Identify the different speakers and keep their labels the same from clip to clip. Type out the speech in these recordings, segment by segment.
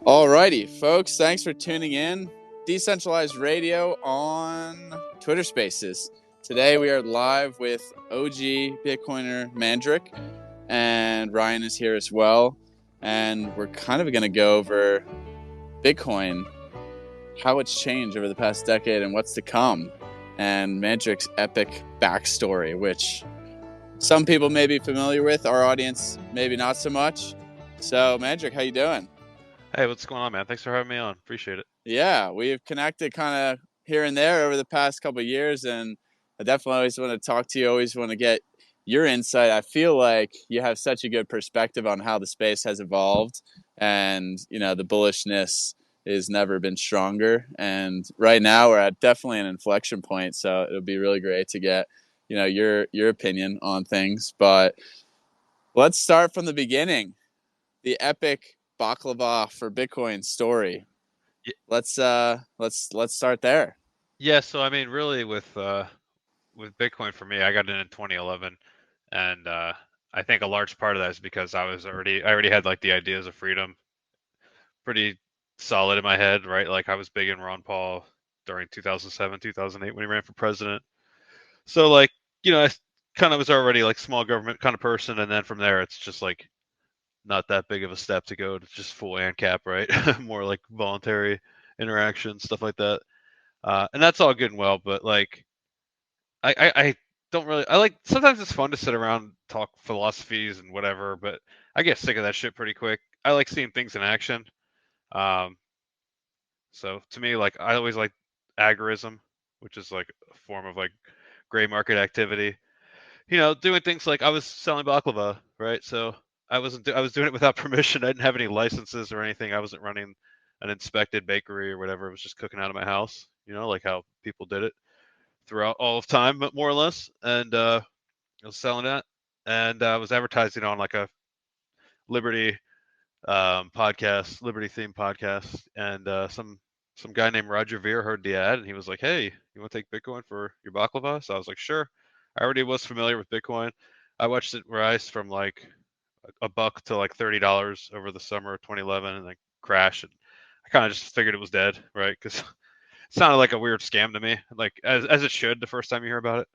Speaker 1: Alrighty, folks, thanks for tuning in. Decentralized Radio on Twitter Spaces. Today we are live with OG Bitcoiner Mandrake, and Ryan is here as well. And we're kind of going to go over Bitcoin, how it's changed over the past decade and what's to come, and Mandrake's epic backstory, which some people may be familiar with, our audience maybe not so much. So, Mandrake, how you doing?
Speaker 2: Hey, what's going on, man? Thanks for having me on. Appreciate it.
Speaker 1: Yeah, we've connected kind of here and there over the past couple of years, and I definitely always want to talk to you, always want to get your insight. I feel like you have such a good perspective on how the space has evolved, and the bullishness has never been stronger. And right now we're at definitely an inflection point, so it'll be really great to get your opinion on things. But let's start from the beginning. The epic baklava for Bitcoin story.
Speaker 2: Y-
Speaker 1: Let's start there.
Speaker 2: Yeah, so I mean, really, with Bitcoin for me, I got in 2011, and I think a large part of that is because I already had like the ideas of freedom pretty solid in my head, right? Like I was big in Ron Paul during 2007, 2008 when he ran for president. So like, I kind of was already like small government kind of person, and then from there, it's just like not that big of a step to go to just full ANCAP, right? More like voluntary interaction, stuff like that. And that's all good and well, but like I don't really I like sometimes it's fun to sit around talk philosophies and whatever, but I get sick of that shit pretty quick. I like seeing things in action. Um, so to me, like I always like agorism, which is like a form of like gray market activity. Doing things like I was selling baklava, right? So I was doing it without permission. I didn't have any licenses or anything. I wasn't running an inspected bakery or whatever. It was just cooking out of my house, like how people did it throughout all of time, but more or less. And I was selling that, and I was advertising on like a Liberty Liberty themed podcast, and some guy named Roger Ver heard the ad, and he was like, "Hey, you want to take Bitcoin for your baklava?" So I was like, "Sure." I already was familiar with Bitcoin. I watched it rise from like a buck to like $30 over the summer of 2011, and then crash. And I kind of just figured it was dead, right? Because it sounded like a weird scam to me, like as it should the first time you hear about it.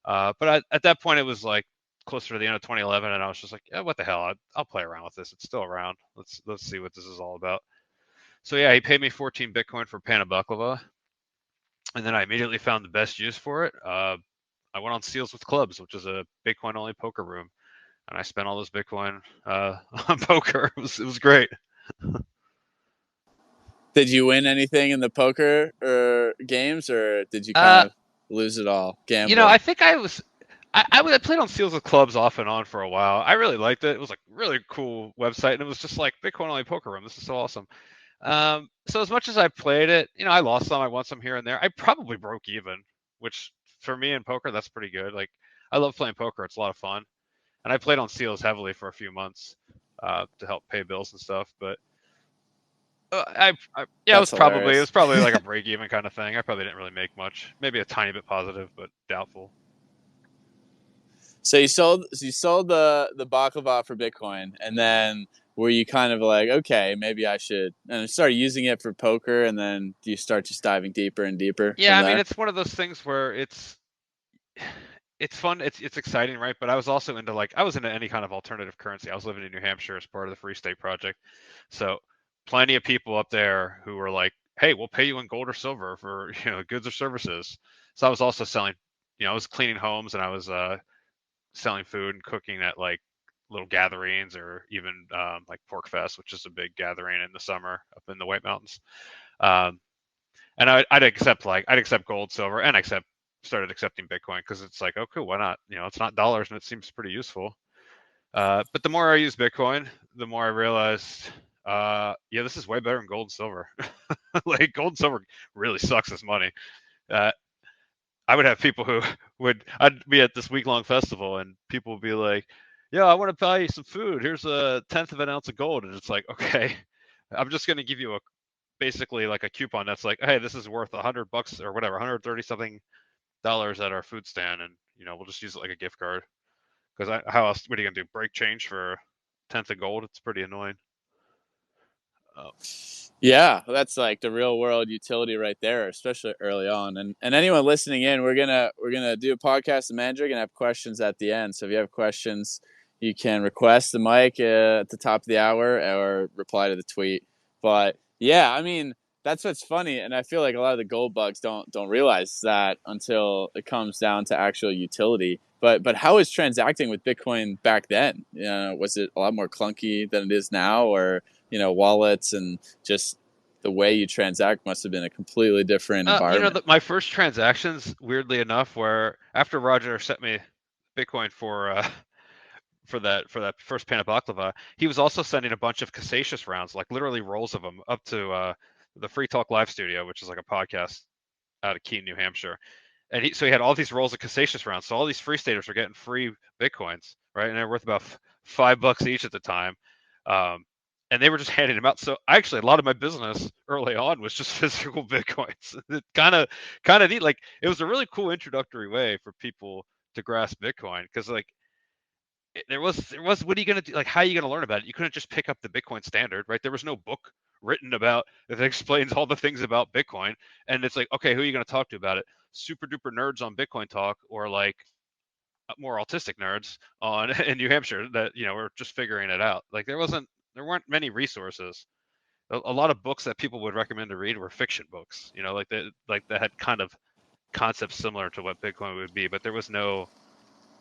Speaker 2: But at that point, it was like closer to the end of 2011, and I was just like, yeah, what the hell? I'll play around with this. It's still around. Let's see what this is all about. So yeah, he paid me 14 Bitcoin for a pan of baklava, and then I immediately found the best use for it. I went on Seals with Clubs, which is a Bitcoin only poker room, and I spent all this Bitcoin on poker. It was great.
Speaker 1: Did you win anything in the poker or games, or did you kind
Speaker 2: Uh,
Speaker 1: of lose it all gambling?
Speaker 2: I think I played on Seals with Clubs off and on for a while. I really liked it. It was like really cool website, and it was just like Bitcoin only poker room. This is so awesome. So as much as I played it, I lost some, I won some here and there. I probably broke even, which for me in poker, that's pretty good. Like I love playing poker; it's a lot of fun, and I played on Seals heavily for a few months to help pay bills and stuff. But yeah,
Speaker 1: That's
Speaker 2: it
Speaker 1: hilarious.
Speaker 2: was probably like a break even kind of thing. I probably didn't really make much, maybe a tiny bit positive, but doubtful.
Speaker 1: So you sold the baklava for Bitcoin, and then were you kind of like, okay, maybe I should, and start using it for poker, and then do you start just diving deeper and deeper
Speaker 2: Yeah,
Speaker 1: from
Speaker 2: I mean,
Speaker 1: there?
Speaker 2: it's one of those things where it's fun, it's exciting, right? But I was also into like I was into any kind of alternative currency. I was living in New Hampshire as part of the Free State Project, so plenty of people up there who were like, "Hey, we'll pay you in gold or silver for goods or services." So I was also selling, I was cleaning homes and I was selling food and cooking at like little gatherings or even like Pork Fest, which is a big gathering in the summer up in the White Mountains. Um, and I'd accept gold, silver, and started accepting Bitcoin because it's like, oh cool, why not? It's not dollars and it seems pretty useful. But the more I use Bitcoin, the more I realized, yeah, this is way better than gold and silver. Like gold and silver really sucks as money. Uh, I would have people who I'd be at this week long festival and people would be like, "Yeah, I want to buy you some food. Here's a tenth of an ounce of gold," and it's like, okay, I'm just going to give you basically like a coupon that's like, hey, this is worth $100 or whatever, 130 something dollars at our food stand, and we'll just use it like a gift card. How else? What are you gonna do? Break change for a tenth of gold? It's pretty annoying.
Speaker 1: Yeah, that's like the real world utility right there, especially early on. And anyone listening in, we're gonna do a podcast in Mandrake and have questions at the end. So if you have questions, you can request the mic at the top of the hour or reply to the tweet. But yeah, I mean that's what's funny, and I feel like a lot of the gold bugs don't realize that until it comes down to actual utility. But how was transacting with Bitcoin back then? Was it a lot more clunky than it is now, or wallets and just the way you transact must have been a completely different environment.
Speaker 2: My first transactions, weirdly enough, were after Roger sent me Bitcoin for that first pan of baklava, he was also sending a bunch of Casacious rounds, like literally rolls of them, up to the Free Talk Live Studio, which is like a podcast out of Keene, New Hampshire. And so he had all these rolls of Casacious rounds. So all these free staters were getting free Bitcoins, right? And they're worth about $5 each at the time. Um, and they were just handing them out. So actually, a lot of my business early on was just physical Bitcoins. It kind of neat. Like it was a really cool introductory way for people to grasp Bitcoin because like there was what are you going to do, like how are you going to learn about it? You couldn't just pick up the Bitcoin standard, right? There was no book written about that explains all the things about Bitcoin, and it's like, okay, who are you going to talk to about it? Super duper nerds on Bitcoin talk, or like more autistic nerds on in New Hampshire that were just figuring it out. Like there weren't many resources. A lot of books that people would recommend to read were fiction books, like that had kind of concepts similar to what Bitcoin would be, but there was no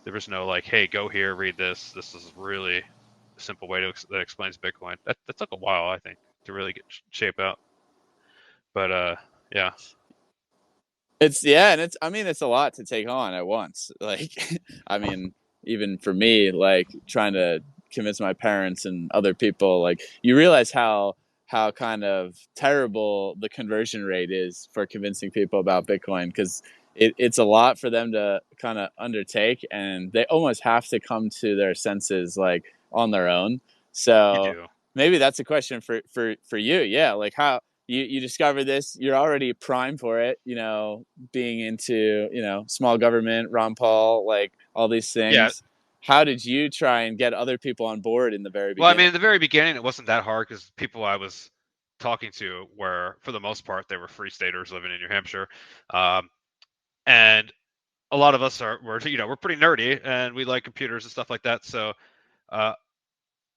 Speaker 2: like, hey, go here, read this. This is really a simple way that explains Bitcoin. That took a while, I think, to really get shape out. But yeah,
Speaker 1: It's yeah, and it's a lot to take on at once. Like I mean, even for me, like trying to convince my parents and other people, like you realize how kind of terrible the conversion rate is for convincing people about Bitcoin because it's a lot for them to kind of undertake, and they almost have to come to their senses like on their own.
Speaker 2: you
Speaker 1: So
Speaker 2: do.
Speaker 1: maybe that's a question for you. Yeah, like how you discover this, you're already primed for it, being into, small government, Ron Paul, like all these
Speaker 2: Yeah.
Speaker 1: things. How did you try and get other people on board in the very
Speaker 2: Well, I mean,
Speaker 1: beginning?
Speaker 2: in the very beginning, it wasn't that hard because people I was talking to were, for the most part, they were free staters living in New Hampshire, um, and a lot of us we're pretty nerdy and we like computers and stuff like that. So uh,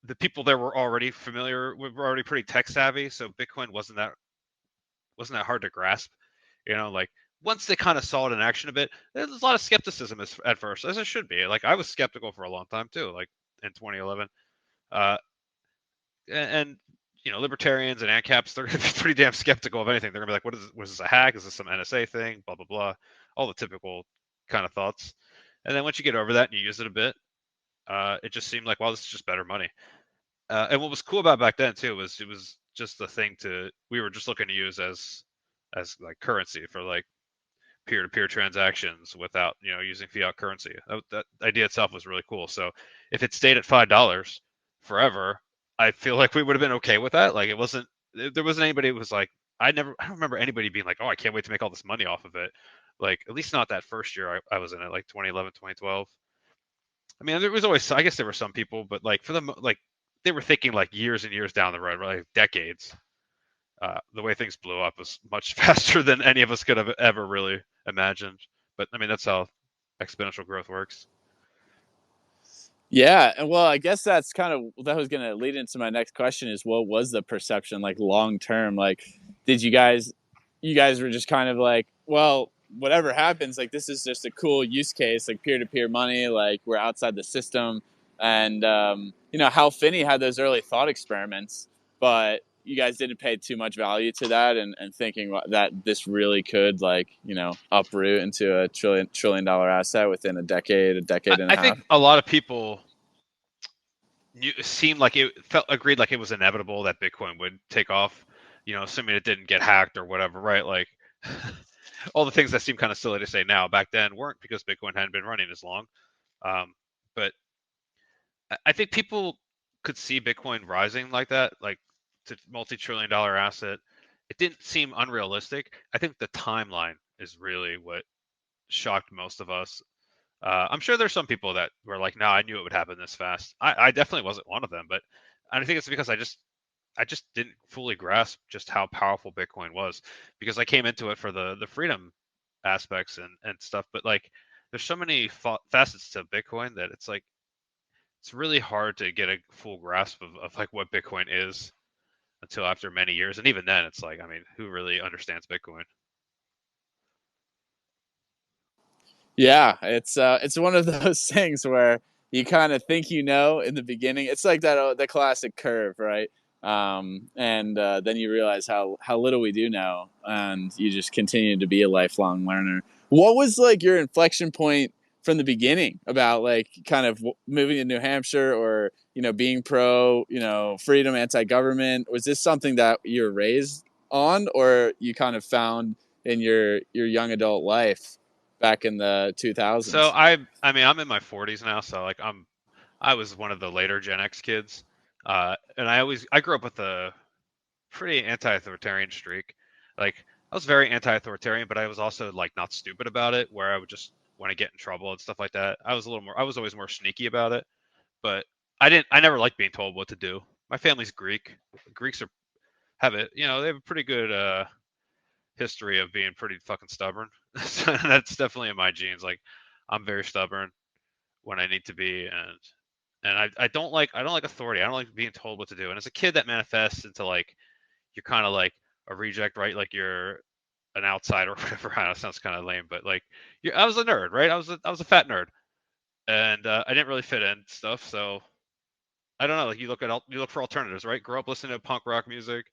Speaker 2: the people there were already familiar, were already pretty tech savvy. So Bitcoin wasn't that hard to grasp. Like once they kind of saw it in action a bit, there's a lot of skepticism at first, as it should be. Like I was skeptical for a long time too, like in 2011. Uh, and libertarians and ANCAPs, they're going to be pretty damn skeptical of anything. They're going to be like, was this a hack? Is this some NSA thing? Blah, blah, blah. All the typical kind of thoughts. And then once you get over that and you use it a bit, it just seemed like, well, this is just better money. And what was cool about back then too was it was just the thing we were just looking to use as like currency for like peer-to-peer transactions without using fiat currency. That idea itself was really cool. So if it stayed at $5 forever, I feel like we would have been okay with that. Like there wasn't anybody who was like, I don't remember anybody being like, oh, I can't wait to make all this money off of it. Like at least not that first year I was in it, like 2011, 2012. I mean, there was always, I guess there were some people, but like for them, like they were thinking like years and years down the road, right? Like decades. The way things blew up was much faster than any of us could have ever really imagined. But I mean, that's how exponential growth works.
Speaker 1: Yeah, and well, I guess that was going to lead into my next question is what was the perception like long term? Like, did you guys were just kind of like, well, whatever happens, like this is just a cool use case, like peer to peer money, like we're outside the system, and Hal Finney had those early thought experiments, but you guys didn't pay too much value to that, and thinking that this really could like uproot into a trillion dollar asset within a decade and a
Speaker 2: I
Speaker 1: half.
Speaker 2: think a lot of people seemed like agreed like it was inevitable that Bitcoin would take off. Assuming it didn't get hacked or whatever, right? Like all the things that seem kind of silly to say now back then weren't because Bitcoin hadn't been running as long. But I think people could see Bitcoin rising like that, like to multi-trillion-dollar asset. It didn't seem unrealistic. I think the timeline is really what shocked most of us. I'm sure there's some people that were like, "No, I knew it would happen this fast." I definitely wasn't one of them, but I think it's because I just didn't fully grasp just how powerful Bitcoin was, because I came into it for the freedom aspects and stuff. But like, there's so many facets to Bitcoin that it's like it's really hard to get a full grasp of like what Bitcoin is until after many years. And even then, it's like, I mean, who really understands Bitcoin?
Speaker 1: Yeah, it's one of those things where you kind of think you know in the beginning. It's like that the classic curve, right? And then you realize how little we do know, and you just continue to be a lifelong learner. What was like your inflection point from the beginning about like kind of moving to New Hampshire, or being pro freedom, anti-government? Was this something that you were raised on, or you kind of found in your young adult life back in the
Speaker 2: So
Speaker 1: 2000s?
Speaker 2: I mean, I'm in my 40s now, so like I was one of the later Gen X kids, and I grew up with a pretty anti-authoritarian streak. Like I was very anti-authoritarian, but I was also like not stupid about it, where I would just want to get in trouble and stuff like that. I was always more sneaky about it, but I never liked being told what to do. My family's Greek. Greeks have it, they have a pretty good history of being pretty fucking stubborn. So that's definitely in my genes. Like I'm very stubborn when I need to be, and I don't like authority. I don't like being told what to do. And as a kid, that manifests into like you're kind of like a reject, right? Like you're an outsider or whatever. I know it sounds kind of lame, but like I was a nerd, right? I was a fat nerd, and I didn't really fit in stuff. So I don't know. Like you look for alternatives, right? Grow up listening to punk rock music,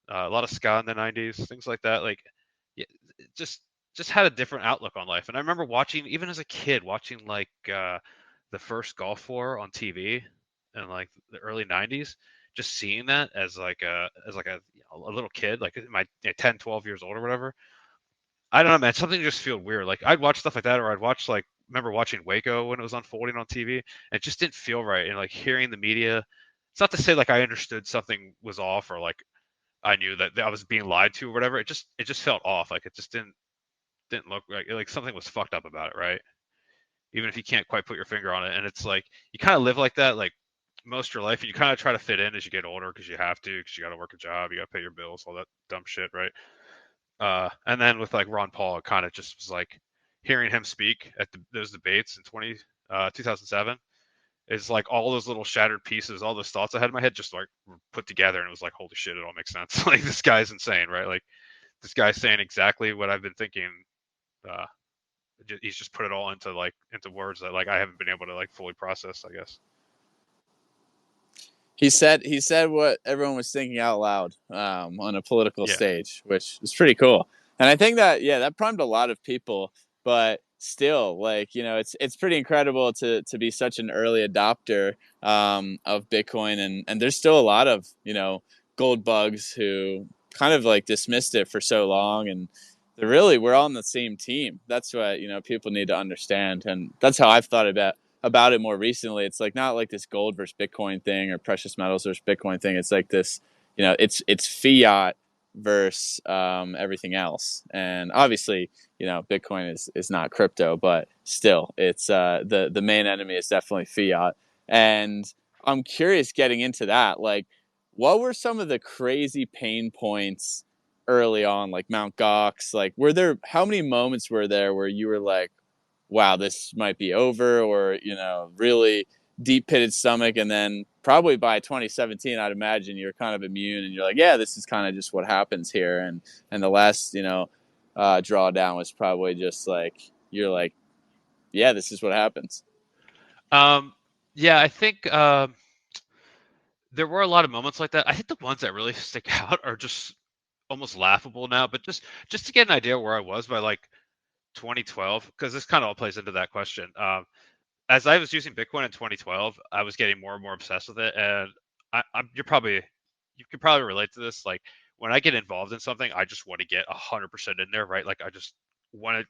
Speaker 2: a lot of ska in the '90s, things like that. Like, yeah, just just had a different outlook on life. And I remember watching, even as a kid, watching like the first Gulf War on TV in like the early '90s. Just seeing that as like a little kid, like my 10, 12 years old or whatever. I don't know, man. Something just feel weird. Like I'd watch stuff like that, or I'd watch like remember watching Waco when it was unfolding on TV, and it just didn't feel right. And like hearing the media, it's not to say like I understood something was off or like I knew that I was being lied to or whatever. It just felt off. Like it just didn't look like something was fucked up about it, right? Even if you can't quite put your finger on it. And it's like you kind of live like that, like most of your life, and you kind of try to fit in as you get older because you have to, because you got to work a job, you got to pay your bills, all that dumb shit, right? And then with like Ron Paul, it kind of just was like hearing him speak at those debates in 2007 is like all those little shattered pieces, all those thoughts I had in my head just like were put together, and it was like, holy shit, it all makes sense. Like this guy's insane, right? Like this guy's saying exactly what I've been thinking. Uh, he's just put it all into words that like I haven't been able to like fully process, I guess.
Speaker 1: He said what everyone was thinking out loud, on a political
Speaker 2: Yeah.
Speaker 1: stage, which is pretty cool. And I think that, yeah, that primed a lot of people. But still, like, it's pretty incredible to be such an early adopter, of Bitcoin, and there's still a lot of gold bugs who kind of like dismissed it for so long, and we're all on the same team. That's what people need to understand, and that's how I've thought about it more recently. It's like not like this gold versus Bitcoin thing or precious metals versus Bitcoin thing. It's like this, it's fiat versus, everything else. And obviously, Bitcoin is not crypto, but still, it's the main enemy is definitely fiat. And I'm curious, getting into that, like, what were some of the crazy pain points early on, like Mount Gox? Like, how many moments were there where you were like, wow, this might be over, or really deep pitted stomach? And then probably by 2017, I'd imagine you're kind of immune, and you're like, yeah, this is kind of just what happens here. And the last drawdown was probably just like, you're like, yeah, this is what happens.
Speaker 2: Um, yeah, I think there were a lot of moments like that. I think the ones that really stick out are just almost laughable now, but just to get an idea where I was by like 2012, because this kind of all plays into that question. As I was using Bitcoin in 2012, I was getting more and more obsessed with it, and you could probably relate to this. Like when I get involved in something, I just want to get 100% in there, right? Like I just wanted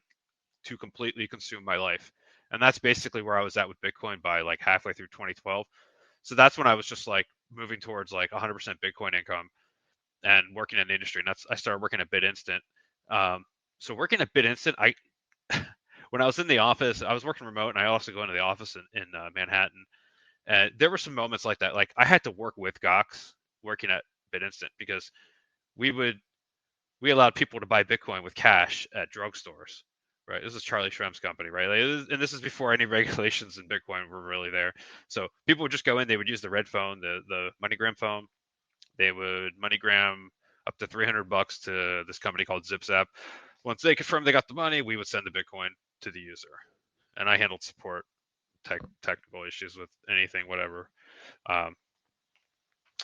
Speaker 2: to completely consume my life, and that's basically where I was at with Bitcoin by like halfway through 2012. So that's when I was just like moving towards like 100% Bitcoin income and working in the industry, and I started working at BitInstant. So working at BitInstant, I when I was in the office, I was working remote, and I also go into the office in Manhattan. And there were some moments like that. Like I had to work with Gox working at BitInstant because we would we allowed people to buy Bitcoin with cash at drugstores. Right, this is Charlie Shrem's company, right? And this is before any regulations in Bitcoin were really there. So people would just go in, they would use the red phone, the MoneyGram phone. They would MoneyGram up to $300 to this company called ZipZap. Once they confirmed they got the money, we would send the Bitcoin to the user, and I handled support, technical issues with anything, whatever. Um,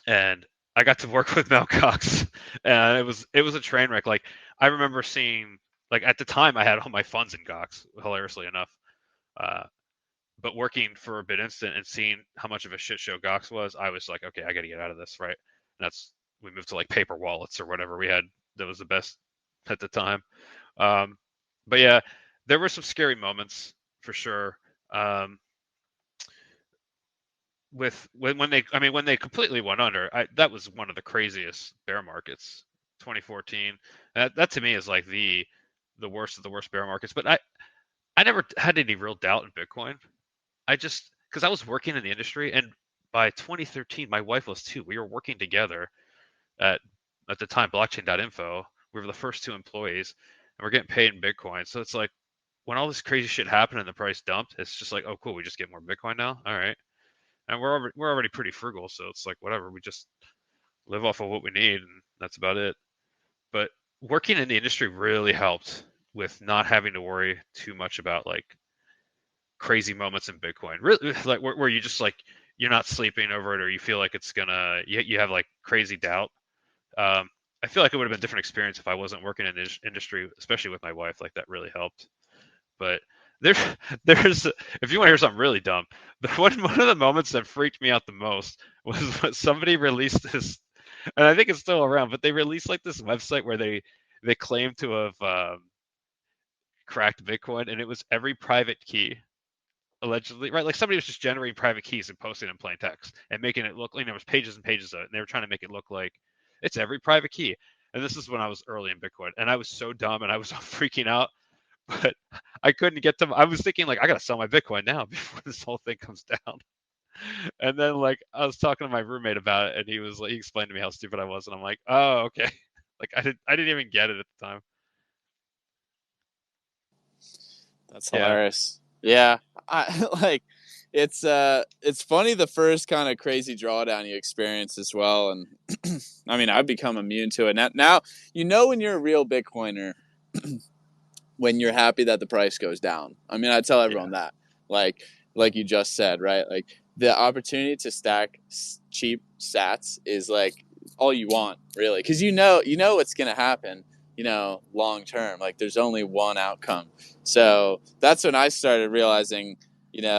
Speaker 2: and I got to work with Mel Cox, and it was a train wreck. Like I remember seeing, like at the time I had all my funds in Gox, hilariously enough. Uh, but working for a bit instant and seeing how much of a shit show Gox was, I was like, okay, I got to get out of this, right? And that's we moved to like paper wallets or whatever we had that was the best at the time. Um, but yeah, there were some scary moments for sure. With when they when they completely went under, that was one of the craziest bear markets, 2014. That to me is like the worst of the worst bear markets. But I never had any real doubt in Bitcoin. I just because I was working in the industry, and by 2013 my wife was too. We were working together at at the time blockchain.info. We were the first two employees, and we're getting paid in Bitcoin. So it's like when all this crazy shit happened and the price dumped, it's just like, oh cool, we just get more Bitcoin now. All right, and we're already pretty frugal, so it's like whatever. We just live off of what we need, and that's about it. But working in the industry really helped with not having to worry too much about like crazy moments in Bitcoin. Really, like where you just like you're not sleeping over it, or you feel like it's gonna you have like crazy doubt. Um, I feel like it would have been a different experience if I wasn't working in the industry, especially with my wife. Like that really helped. But there, there's if you want to hear something really dumb, one of the moments that freaked me out the most was when somebody released this, and I think it's still around, but they released like this website where they claim to have cracked Bitcoin, and it was every private key allegedly, right? Like somebody was just generating private keys and posting in plain text and making it look like there was pages and pages of it, and they were trying to make it look like it's every private key. And this is when I was early in Bitcoin, and I was so dumb and I was freaking out, but I couldn't get to. I was thinking like I gotta sell my Bitcoin now before this whole thing comes down. And then like I was talking to my roommate about it, and he was like, he explained to me how stupid I was, and I'm like, oh okay. Like I didn't even get it at the time.
Speaker 1: That's
Speaker 2: Yeah,
Speaker 1: hilarious. Yeah, I like it's funny the first kind of crazy drawdown you experience as well, and I mean I've become immune to it now. You know when you're a real Bitcoiner when you're happy that the price goes down. I mean I tell
Speaker 2: yeah,
Speaker 1: everyone that like like you just said, right? Like the opportunity to stack cheap sats is like all you want really because you know what's gonna happen, long term. Like there's only one outcome. So that's when I started realizing,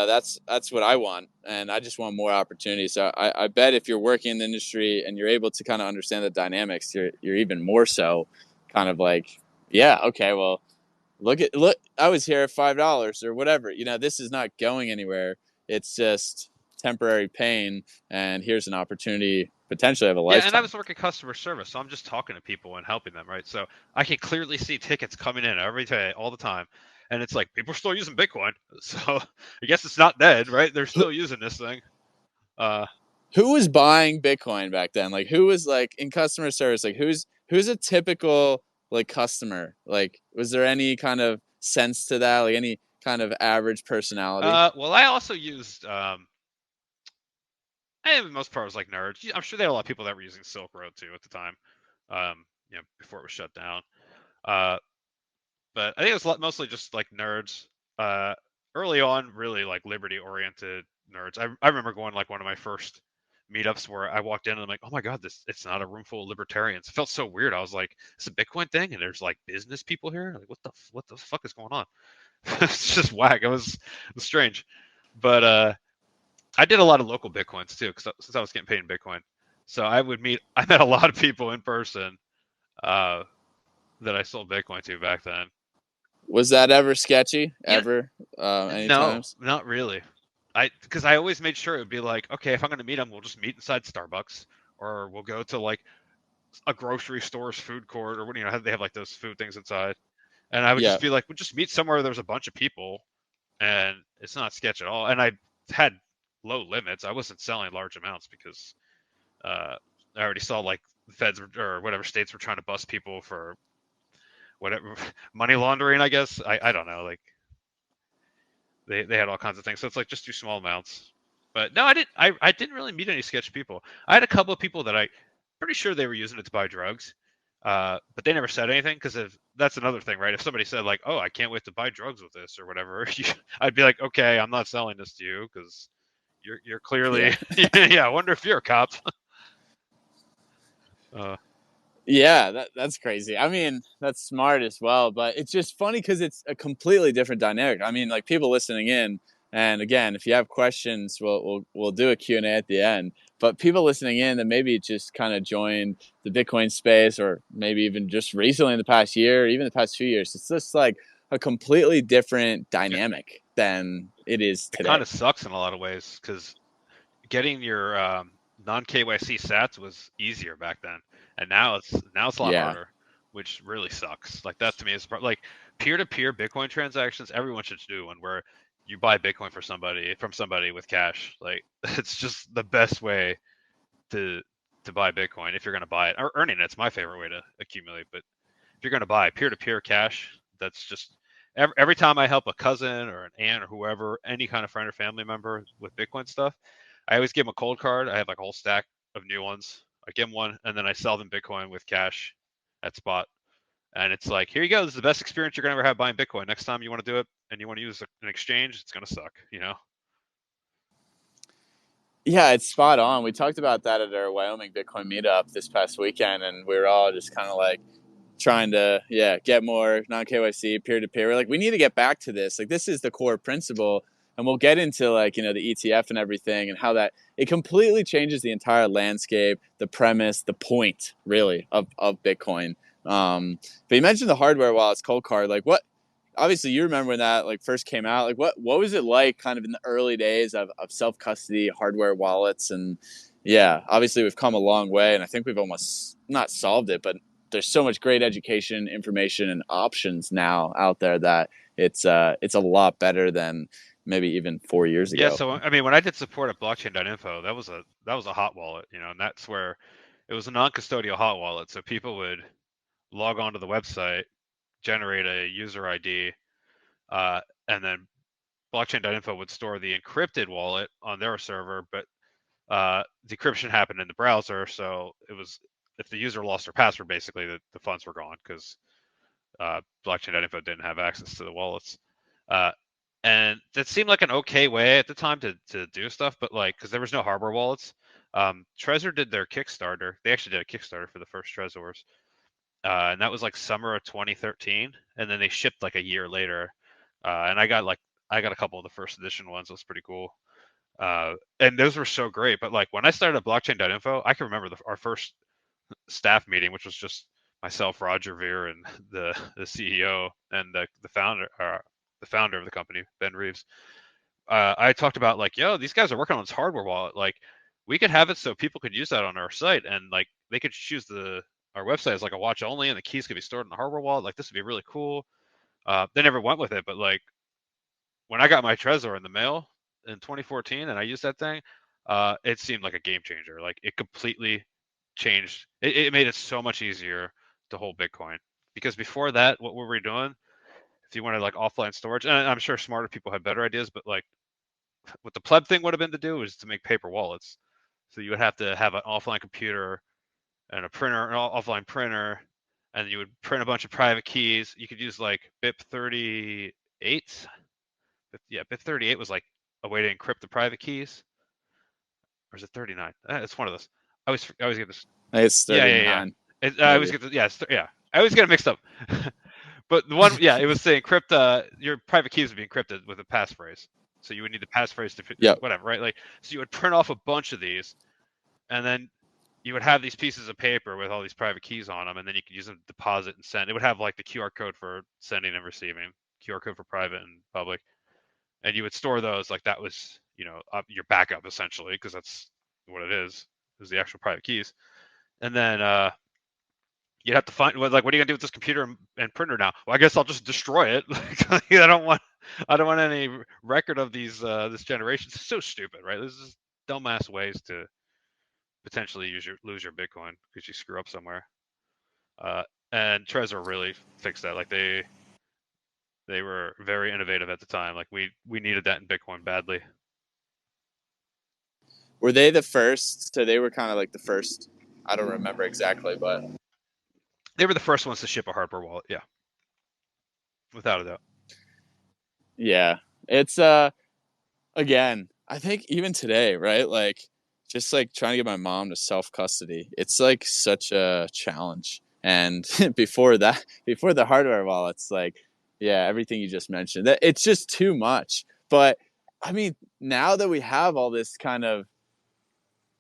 Speaker 1: that's what I want, and I just want more opportunity. So I bet if you're working in the industry and you're able to kind of understand the dynamics, you're even more so kind of like, yeah, okay, well, look, I was here at $5 or whatever. This is not going anywhere. It's just temporary pain, and here's an opportunity potentially of a
Speaker 2: yeah. And I
Speaker 1: lifetime.
Speaker 2: was working customer service, so I'm just talking to people and helping them, right? So I can clearly see tickets coming in every day, all the time, and it's like people are still using Bitcoin, so I guess it's not dead, right? They're still using this thing. Uh,
Speaker 1: Who was buying Bitcoin back then? Like who was like in customer service? Like who's a typical like customer? Like was there any kind of sense to that? Like any kind of average personality?
Speaker 2: well, I also used and the most part was like nerds. I'm sure they had a lot of people that were using Silk Road too at the time, before it was shut down. Uh, but I think it was mostly just like nerds. Uh, Early on, really like liberty oriented nerds. I remember going like one of my first meetups where I walked in and I'm like, oh my god, this it's not a room full of libertarians. It felt so weird. I was like, it's a Bitcoin thing, and there's like business people here. Like, what the fuck is going on? It's just whack. It was strange, but I did a lot of local Bitcoins too, because since I was getting paid in Bitcoin, so I met a lot of people in person uh, that I sold Bitcoin to back then.
Speaker 1: Was that ever sketchy?
Speaker 2: Yeah,
Speaker 1: Ever? Any
Speaker 2: no,
Speaker 1: times?
Speaker 2: not really. Because I always made sure it would be like, okay, if I'm gonna meet them, we'll just meet inside Starbucks, or we'll go to like a grocery store's food court, or what they have like those food things inside, and I would
Speaker 1: Yeah.
Speaker 2: just be like, we'll just meet somewhere where there's a bunch of people, and it's not sketch at all. And I had low limits. I wasn't selling large amounts because I already saw like the feds or whatever states were trying to bust people for whatever money laundering. I guess I don't know. Like they had all kinds of things. So it's like just do small amounts. But no, I didn't really meet any sketch people. I had a couple of people that I pretty sure they were using it to buy drugs. But they never said anything because if that's another thing, right? If somebody said like, "Oh, I can't wait to buy drugs with this" or whatever, I'd be like, "Okay, I'm not selling this to you because you're clearly
Speaker 1: Yeah.
Speaker 2: yeah. I wonder if you're a cop." Uh,
Speaker 1: Yeah, that's crazy. I mean, that's smart as well, but it's just funny because it's a completely different dynamic. I mean, like people listening in, and again, if you have questions, we'll do a Q and A at the end. But people listening in that maybe just kind of joined the Bitcoin space, or maybe even just recently in the past year, or even the past 2 years, it's just like a completely different
Speaker 2: it,
Speaker 1: dynamic than it is
Speaker 2: it kind
Speaker 1: today.
Speaker 2: of sucks in a lot of ways because getting your non KYC sats was easier back then, and now it's a lot
Speaker 1: Yeah.
Speaker 2: harder, which really sucks. Like that to me is like peer to peer Bitcoin transactions. Everyone should do one where you buy Bitcoin for somebody from somebody with cash. Like it's just the best way to buy Bitcoin if you're going to buy it. Or earning it's my favorite way to accumulate. But if you're going to buy peer to peer cash, that's just every time I help a cousin or an aunt or whoever, any kind of friend or family member with Bitcoin stuff, I always give them a cold card. I have like a whole stack of new ones. I give them one and then I sell them Bitcoin with cash at spot. And it's like, here you go. This is the best experience you're going to ever have buying Bitcoin. Next time you want to do it and you want to use an exchange, it's going to suck, you know?
Speaker 1: Yeah, it's spot on. We talked about that at our Wyoming Bitcoin meetup this past weekend, and we were all just kind of like trying to, yeah, get more non KYC peer to peer. We're like, we need to get back to this. Like, this is the core principle, and we'll get into like the ETF and everything, and how that it completely changes the entire landscape, the premise, the point, really, of Bitcoin. But you mentioned the hardware wallets, cold card. Like, what obviously you remember when that like first came out, like what was it like kind of in the early days of self-custody hardware wallets? And yeah, obviously we've come a long way, and I think we've almost not solved it, but there's so much great education, information, and options now out there that it's a lot better than maybe even 4 years
Speaker 2: Yeah,
Speaker 1: ago.
Speaker 2: so I mean, when I did support at blockchain.info, that was a hot wallet, and that's where it was a non-custodial hot wallet. So people would log on to the website, generate a user ID, and then blockchain.info would store the encrypted wallet on their server, but decryption happened in the browser. So it was if the user lost their password, basically the funds were gone because blockchain.info didn't have access to the wallets. Uh, and that seemed like an okay way at the time to do stuff, but like because there was no hardware wallets. Trezor did their Kickstarter. They actually did a Kickstarter for the first Trezors, and that was like summer of 2013, and then they shipped like a year later. And I got a couple of the first edition ones. It was pretty cool. And those were so great. But like when I started at blockchain.info, I can remember our first staff meeting, which was just myself, Roger Ver, and the CEO and the founder of the company, Ben Reeves. I talked about like, yo, these guys are working on this hardware wallet. Like, we could have it so people could use that on our site, and like they could choose our website as like a watch only, and the keys could be stored in the hardware wallet. Like, this would be really cool. They never went with it, but like when I got my Trezor in the mail in 2014 and I used that thing, it seemed like a game changer. Like it completely changed. It made it so much easier to hold Bitcoin because before that, what were we doing? If you wanted like offline storage, and I'm sure smarter people had better ideas, but like what the pleb thing would have been to do is to make paper wallets. So you would have to have an offline computer and a printer, an offline printer, and you would print a bunch of private keys. You could use like BIP38. Yeah, BIP38 was like a way to encrypt the private keys, or is it 39? It's one of those. I always get this.
Speaker 1: I think it's
Speaker 2: Yeah, yeah, yeah.
Speaker 1: 39
Speaker 2: I always
Speaker 1: maybe.
Speaker 2: get this, yeah, yeah. I always get it mixed up. But the one, yeah, it was saying encrypt. Your private keys would be encrypted with a passphrase. So you would need the passphrase to
Speaker 1: Yep.
Speaker 2: whatever, right? Like, so you would print off a bunch of these, and then you would have these pieces of paper with all these private keys on them, and then you could use them to deposit and send. It would have like the QR code for sending and receiving, QR code for private and public, and you would store those like that was your backup essentially because that's what it is the actual private keys. And then you'd have to find like what are you gonna do with this computer and printer now? Well, I guess I'll just destroy it. I don't want any record of these this generation. It's so stupid, right? This is dumbass ways potentially lose your Bitcoin because you screw up somewhere. And Trezor really fixed that. Like they were very innovative at the time. Like we needed that in Bitcoin badly.
Speaker 1: Were they the first? So they were kind of like the first. I don't remember exactly, but
Speaker 2: They were the first ones to ship a hardware wallet. Yeah, without a doubt.
Speaker 1: yeah, it's again. I think even today, right? Like just like trying to get my mom to self custody, it's like such a challenge. And before the hardware wallets, like yeah, everything you just mentioned, that it's just too much. But I mean, now that we have all this kind of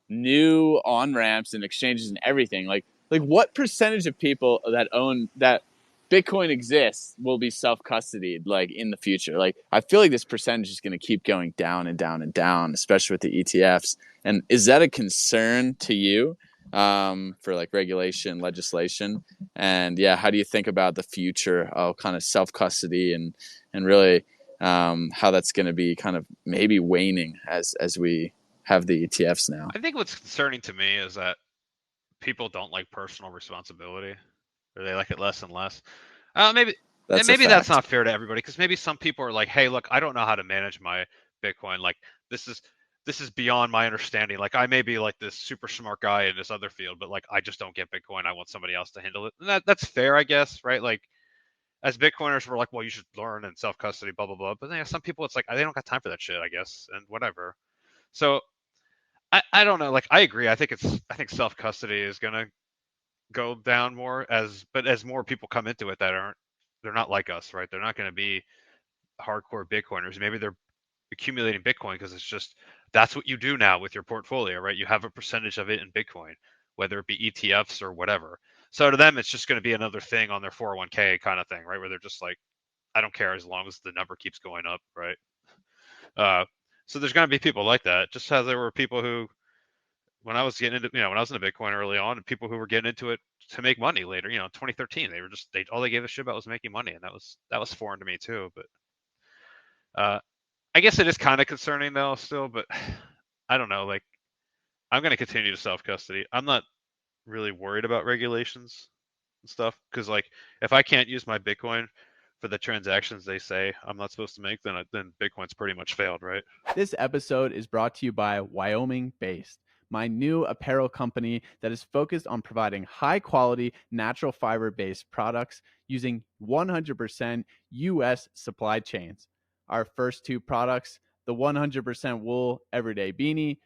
Speaker 1: new on ramps and exchanges and everything, like what percentage of people that own that Bitcoin exists will be self custodied like in the future? Like I feel like this percentage is going to keep going down and down and down, especially with the ETFs. And is that a concern to you for like regulation legislation? And yeah, how do you think about the future of kind of self custody and really how that's going to be kind of maybe waning as we have the ETFs now?
Speaker 2: I think what's concerning to me is that people don't like personal responsibility, or they like it less and less. Maybe and
Speaker 1: That's a
Speaker 2: maybe that's
Speaker 1: fact.
Speaker 2: not fair to everybody because maybe some people are like, "Hey, look, I don't know how to manage my Bitcoin. Like this is this is beyond my understanding. Like I may be like this super smart guy in this other field, but like I just don't get Bitcoin. I want somebody else to handle it." And that's fair, I guess, right? Like as Bitcoiners, we're like, "Well, you should learn and self custody, blah blah blah." But then some people, it's like they don't got time for that shit, I guess, and whatever. So I don't know. Like I agree. I think self custody is gonna go down more as more people come into it that aren't they're not like us, right? They're not going to be hardcore Bitcoiners. Maybe they're accumulating Bitcoin because it's just that's what you do now with your portfolio, right? You have a percentage of it in Bitcoin, whether it be ETFs or whatever. So to them, it's just going to be another thing on their 401k kind of thing, right? Where they're just like, I don't care as long as the number keeps going up, right? Uh, so there's going to be people like that, just as there were people who when I was getting into, when I was into Bitcoin early on, and people who were getting into it to make money later, 2013, they were just they all they gave a shit about was making money, and that was foreign to me too. But uh, I guess it is kind of concerning though, still. But I don't know. Like I'm going to continue to self custody. I'm not really worried about regulations and stuff because like if I can't use my Bitcoin for the transactions they say I'm not supposed to make, then Bitcoin's pretty much failed, right?
Speaker 3: This episode is brought to you by Wyoming Based, my new apparel company that is focused on providing high quality natural fiber based products using 100% US supply chains. Our first two products, the 100% wool everyday beanie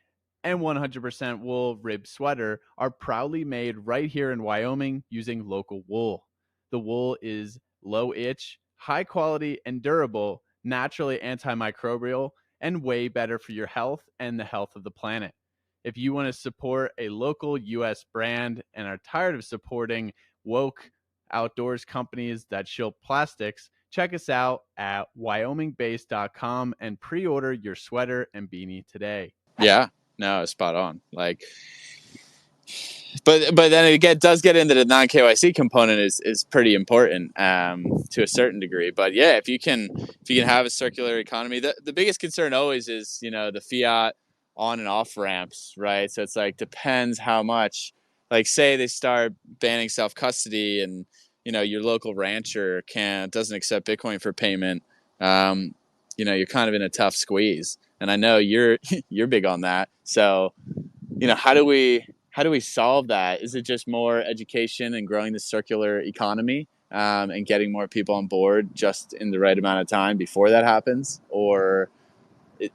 Speaker 3: and 100% wool rib sweater, are proudly made right here in Wyoming using local wool. The wool is low itch, high quality, and durable, naturally antimicrobial, and way better for your health and the health of the planet. If you want to support a local US brand and are tired of supporting woke outdoors companies that shill plastics, check us out at wyomingbase.com and pre-order your sweater and beanie today.
Speaker 1: Yeah, no, spot on. Like, but then it does get into the non KYC component is pretty important to a certain degree. But yeah, if you can have a circular economy, the biggest concern always is the fiat on and off ramps, right? So it's like depends how much. Like, say they start banning self custody, and your local rancher doesn't accept Bitcoin for payment. You're kind of in a tough squeeze, and I know you're you're big on that. So how do we solve that? Is it just more education and growing the circular economy and getting more people on board just in the right amount of time before that happens, or it,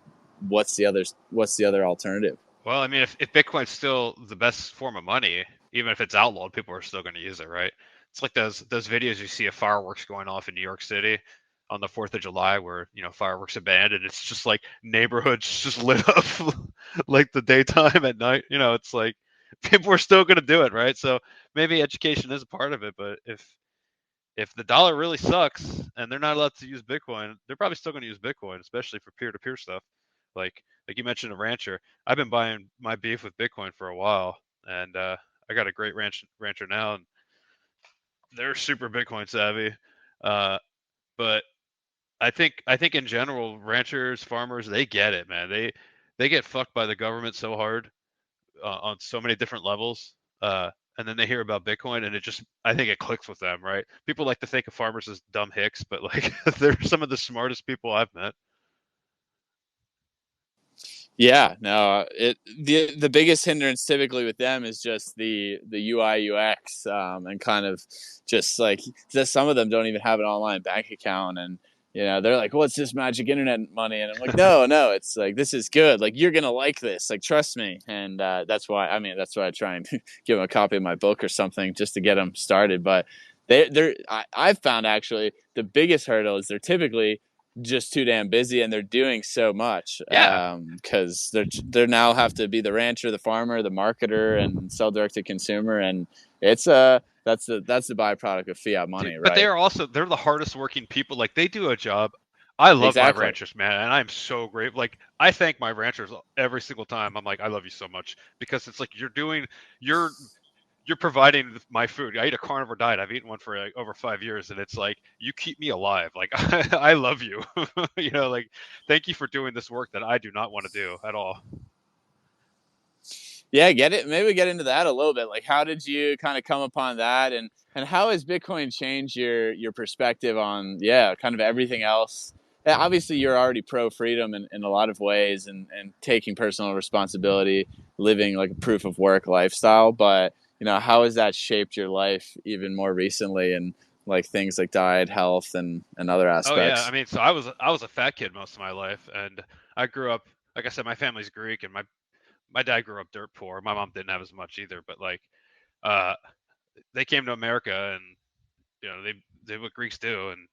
Speaker 1: what's the other alternative?
Speaker 2: Well, I mean, if Bitcoin's still the best form of money, even if it's outlawed, people are still going to use it, right? It's like those videos you see of fireworks going off in New York City on the 4th of July where, fireworks are banned and it's just like neighborhoods just lit up like the daytime at night. It's like people are still going to do it, right? So maybe education is a part of it, but if the dollar really sucks and they're not allowed to use Bitcoin, they're probably still going to use Bitcoin, especially for peer-to-peer stuff. Like you mentioned, a rancher. I've been buying my beef with Bitcoin for a while, and I got a great rancher now, and they're super Bitcoin savvy. Uh, but I think in general, ranchers, farmers, they get it, man. They get fucked by the government so hard on so many different levels. And then they hear about Bitcoin, and I think it clicks with them, right? People like to think of farmers as dumb hicks, but like they're some of the smartest people I've met.
Speaker 1: Yeah, no, the biggest hindrance typically with them is just the UI UX, and kind of just like just some of them don't even have an online bank account, and they're like, "What's this magic internet money?" And I'm like, "No, no, it's like this is good. Like you're gonna like this. Like trust me." And that's why I try and give them a copy of my book or something just to get them started. But I've found actually the biggest hurdle is they're typically just too damn busy, and they're doing so much
Speaker 2: Yeah.
Speaker 1: because they're now have to be the rancher, the farmer, the marketer, and sell direct to consumer, and it's that's the byproduct of fiat money,
Speaker 2: But
Speaker 1: right?
Speaker 2: they're the hardest working people. Like they do a job. I love my
Speaker 1: Exactly.
Speaker 2: ranchers, man, and I'm so grateful. Like I thank my ranchers every single time. I'm like, I love you so much because it's like you're you're providing my food. I eat a carnivore diet. I've eaten one for like over 5 years, and it's like you keep me alive. Like I love you. Like thank you for doing this work that I do not want to do at all.
Speaker 1: Yeah, maybe get into that a little bit. Like, how did you kind of come upon that, and how has Bitcoin changed your perspective on kind of everything else? Yeah, obviously, you're already pro freedom in a lot of ways, and taking personal responsibility, living like a proof of work lifestyle. But how has that shaped your life even more recently, and like things like diet, health, and other
Speaker 2: Oh yeah, I
Speaker 1: aspects?
Speaker 2: mean, so I was a fat kid most of my life, and I grew up. Like I said, my family's Greek, and my dad grew up dirt poor. My mom didn't have as much either, but like uh, they came to America, and they did what Greeks do and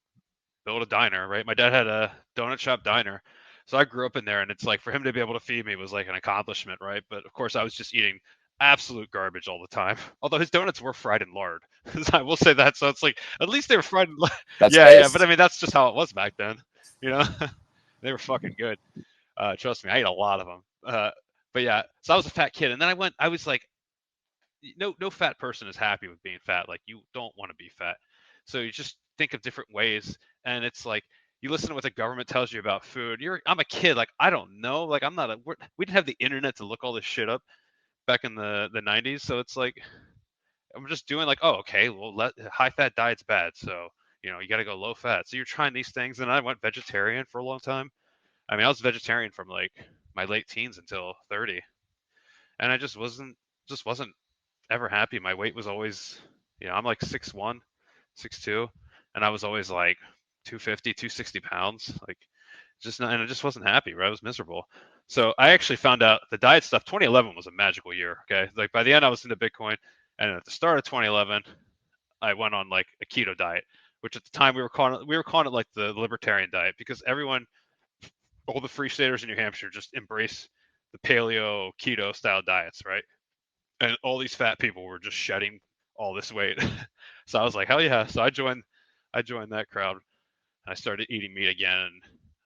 Speaker 2: build a diner, right? My dad had a donut shop diner, so I grew up in there, and it's like for him to be able to feed me was like an accomplishment, right? But of course, I was just eating absolute garbage all the time. Although his donuts were fried in lard, I will say that. So it's like at least they were fried in lard.
Speaker 1: That's
Speaker 2: Yeah, yeah. But I
Speaker 1: based.
Speaker 2: mean, that's just how it was back then. You know, they were fucking good. Trust me, I ate a lot of them. But yeah, so I was a fat kid, and then I was like, no fat person is happy with being fat. Like you don't want to be fat, so you just think of different ways, and it's like you listen to what the government tells you about food. I'm a kid, like I don't know, like I'm not we didn't have the internet to look all this shit up back in the 90s, so it's like I'm just doing like, oh okay, well high fat diet's bad, so you got to go low fat. So you're trying these things, and I went vegetarian for a long time. I mean, I was vegetarian from like my late teens until 30, and I just wasn't ever happy. My weight was always, I'm like 6'1", 6'2", and I was always like 250, 260 pounds. Like just not, and I just wasn't happy, right? I was miserable. So I actually found out the diet stuff. 2011 was a magical year. Okay. Like by the end, I was into Bitcoin. And at the start of 2011, I went on like a keto diet, which at the time we were calling it like the libertarian diet because all the free staters in New Hampshire just embrace the paleo keto style diets, right? And all these fat people were just shedding all this weight. So I was like, hell yeah! So I joined that crowd. And I started eating meat again,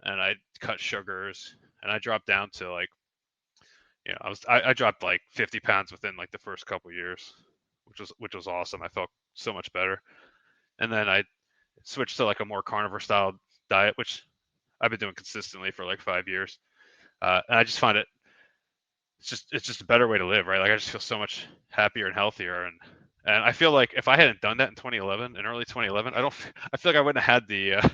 Speaker 2: and I cut sugars, and I dropped down to like, I dropped like 50 pounds within like the first couple years, which was awesome. I felt so much better, and then I switched to like a more carnivore style diet, which I've been doing consistently for like 5 years, and I just find it's just a better way to live, right? Like I just feel so much happier and healthier, and I feel like if I hadn't done that in 2011, in early 2011, I feel like I wouldn't have had the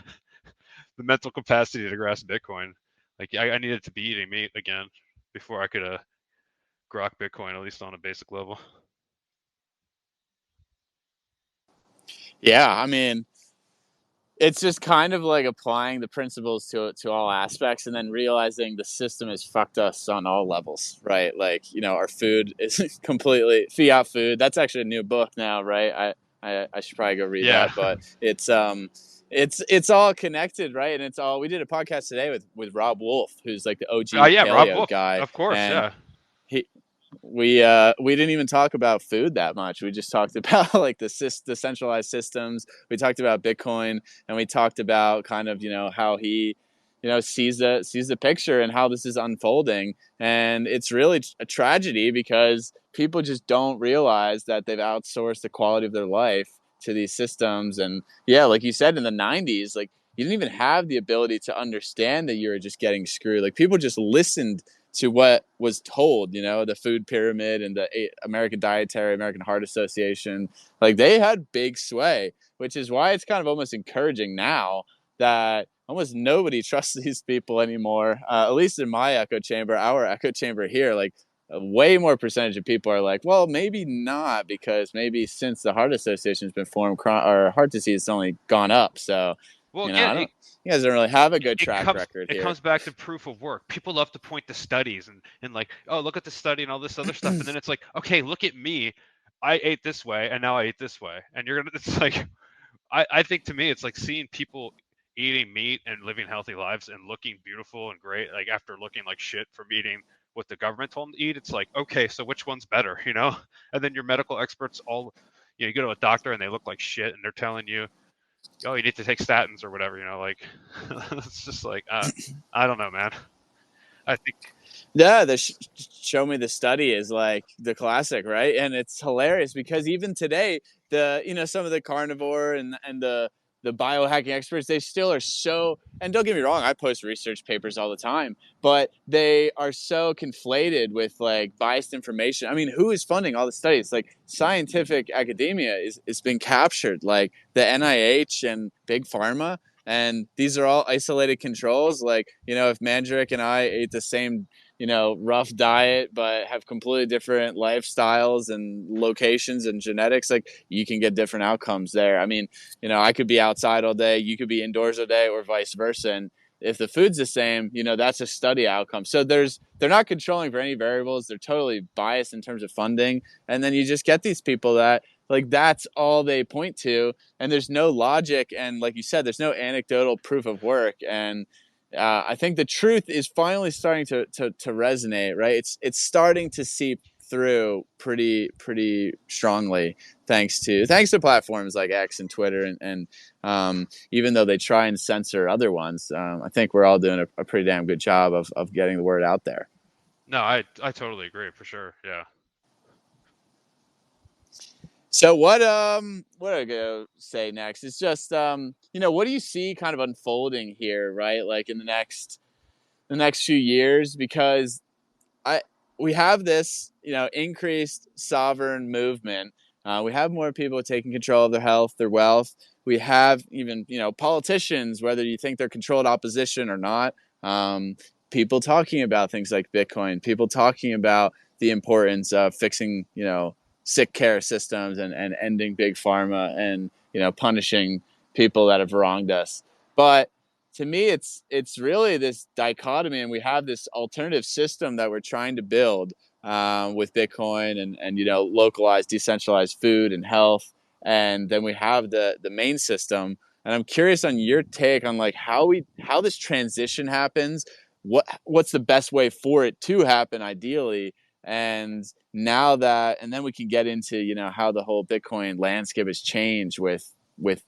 Speaker 2: mental capacity to grasp Bitcoin. Like I needed to be eating meat again before I could grok Bitcoin at least on a basic level.
Speaker 1: Yeah, I mean, it's just kind of like applying the principles to all aspects, and then realizing the system has fucked us on all levels, right? Like our food is completely fiat food. That's actually a new book now, right? I should probably go read
Speaker 2: Yeah.
Speaker 1: that, but it's all connected, right? And it's all, we did a podcast today with Rob Wolf, who's like the OG
Speaker 2: Yeah. Rob
Speaker 1: paleo
Speaker 2: Wolf,
Speaker 1: guy,
Speaker 2: of course.
Speaker 1: and
Speaker 2: Yeah.
Speaker 1: he we didn't even talk about food that much. We just talked about like the centralized systems. We talked about Bitcoin, and we talked about kind of how he sees the picture and how this is unfolding. And it's really a tragedy because people just don't realize that they've outsourced the quality of their life to these systems. And yeah, like you said, in the 90s, like you didn't even have the ability to understand that you were just getting screwed. Like people just listened what was told, the food pyramid and the American Dietary, American Heart Association. Like, they had big sway, which is why it's kind of almost encouraging now that almost nobody trusts these people anymore. At least in my echo chamber, our echo chamber here, like, a way more percentage of people are like, well, maybe not, because maybe since the Heart Association has been formed, or heart disease has only gone up. So,
Speaker 2: Well,
Speaker 1: I
Speaker 2: again,
Speaker 1: don't. You guys don't really have a good
Speaker 2: it
Speaker 1: track
Speaker 2: comes
Speaker 1: record
Speaker 2: it
Speaker 1: here.
Speaker 2: comes back to proof of work. People love to point to studies and like, oh, look at the study and all this other stuff, and then it's like, okay, look at me. I ate this way and now I ate this way, and you're gonna. It's like, I think to me, it's like seeing people eating meat and living healthy lives and looking beautiful and great, like after looking like shit from eating what the government told them to eat. It's like, okay, so which one's better, you know? And then your medical experts all, you go to a doctor and they look like shit and they're telling you, oh, you need to take statins or whatever, like it's just like, I don't know, man. I think,
Speaker 1: Yeah, the show me the study is like the classic, right? And it's hilarious because even today, some of the carnivore and the biohacking experts, they still are so. And don't get me wrong, I post research papers all the time, but they are so conflated with like biased information. I mean, who is funding all the studies? Like, scientific academia is being captured, like the NIH and big pharma. And these are all isolated controls. Like, if Mandrake and I ate the same rough diet, but have completely different lifestyles and locations and genetics, like, you can get different outcomes there. I mean, I could be outside all day, you could be indoors all day, or vice versa. And if the food's the same, that's a study outcome. So they're not controlling for any variables. They're totally biased in terms of funding. And then you just get these people that, like, that's all they point to. And there's no logic. And like you said, there's no anecdotal proof of work. And I think the truth is finally starting to resonate, right? It's starting to seep through pretty strongly, thanks to platforms like X and Twitter, and even though they try and censor other ones, I think we're all doing a pretty damn good job of getting the word out there.
Speaker 2: no, I totally agree, for sure. Yeah.
Speaker 1: So what I go say next is just what do you see kind of unfolding here, right? Like, in the next few years, because we have this increased sovereign movement. We have more people taking control of their health, their wealth. We have even politicians, whether you think they're controlled opposition or not, people talking about things like Bitcoin, people talking about the importance of fixing sick care systems, and ending big pharma, and punishing people that have wronged us. But to me, it's really this dichotomy, and we have this alternative system that we're trying to build with Bitcoin, and localized, decentralized food and health, and then we have the main system. And I'm curious on your take on like how this transition happens, what's the best way for it to happen ideally, and then we can get into how the whole Bitcoin landscape has changed with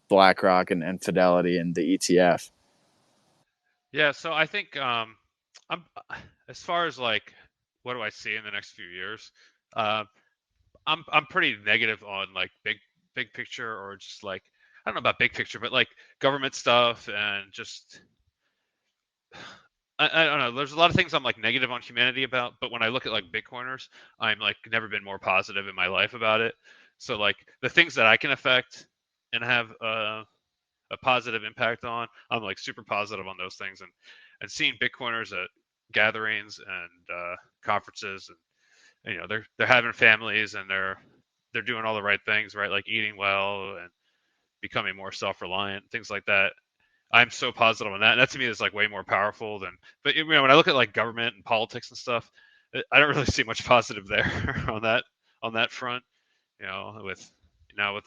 Speaker 1: BlackRock and Fidelity and the ETF.
Speaker 2: Yeah, so I think I'm as far as like what do I see in the next few years, uh, I'm pretty negative on like big picture, or just like, I don't know about big picture, but like government stuff and just I don't know. There's a lot of things I'm like negative on humanity about, but when I look at like Bitcoiners, I'm like never been more positive in my life about it. So like the things that I can affect and have a positive impact on, I'm like super positive on those things. And seeing Bitcoiners at gatherings and conferences, and they're having families, and they're doing all the right things, right? Like eating well and becoming more self-reliant, things like that. I'm so positive on that. And that to me is like way more powerful than, but when I look at like government and politics and stuff, I don't really see much positive there on that front, with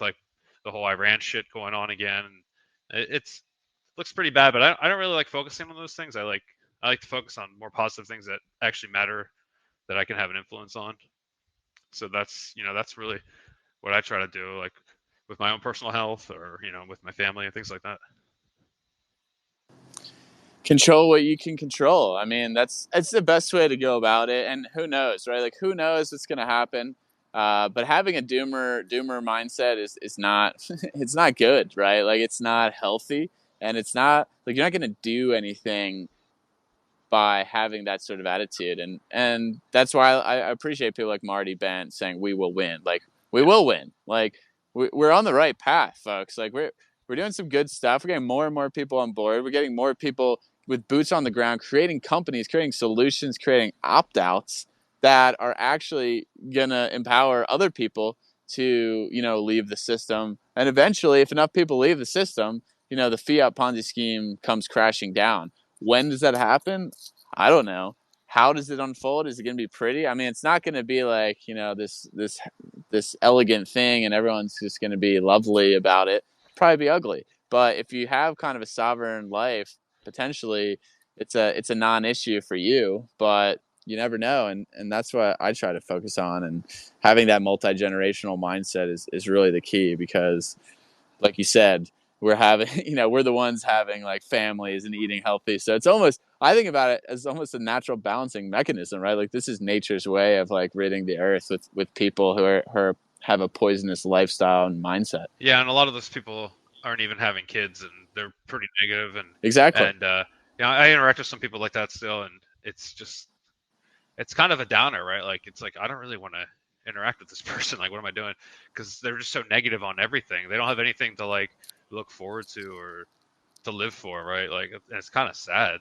Speaker 2: like the whole Iran shit going on again. It's looks pretty bad, but I don't really like focusing on those things. I like to focus on more positive things that actually matter, that I can have an influence on. So that's really what I try to do, like with my own personal health, or with my family and things like that.
Speaker 1: Control what you can control. I mean, that's the best way to go about it. And who knows, right? Like, who knows what's going to happen? But having a doomer mindset is not it's not good, right? Like, it's not healthy, and it's not like you're not going to do anything by having that sort of attitude. And that's why I appreciate people like Marty Bent saying we will win. Like, we will win. Like, we're on the right path, folks. Like, we're doing some good stuff. We're getting more and more people on board. We're getting more people with boots on the ground, creating companies, creating solutions, creating opt-outs that are actually gonna empower other people to, leave the system. And eventually, if enough people leave the system, the fiat Ponzi scheme comes crashing down. When does that happen? I don't know. How does it unfold? Is it going to be pretty? I mean, it's not going to be like, this elegant thing and everyone's just going to be lovely about it. Probably be ugly. But if you have kind of a sovereign life, potentially it's a non-issue for you, but you never know. And that's what I try to focus on. And having that multi-generational mindset is really the key, because like you said, we're having, we're the ones having like families and eating healthy. So it's almost, I think about it as almost a natural balancing mechanism, right? Like, this is nature's way of like ridding the earth with people who have a poisonous lifestyle and mindset.
Speaker 2: Yeah, and a lot of those people aren't even having kids, and they're pretty negative, and
Speaker 1: Exactly.
Speaker 2: And I interact with some people like that still, and it's kind of a downer, right? Like, it's like, I don't really want to interact with this person. Like, what am I doing? Because they're just so negative on everything. They don't have anything to like look forward to or to live for, right? Like, and it's kind of sad.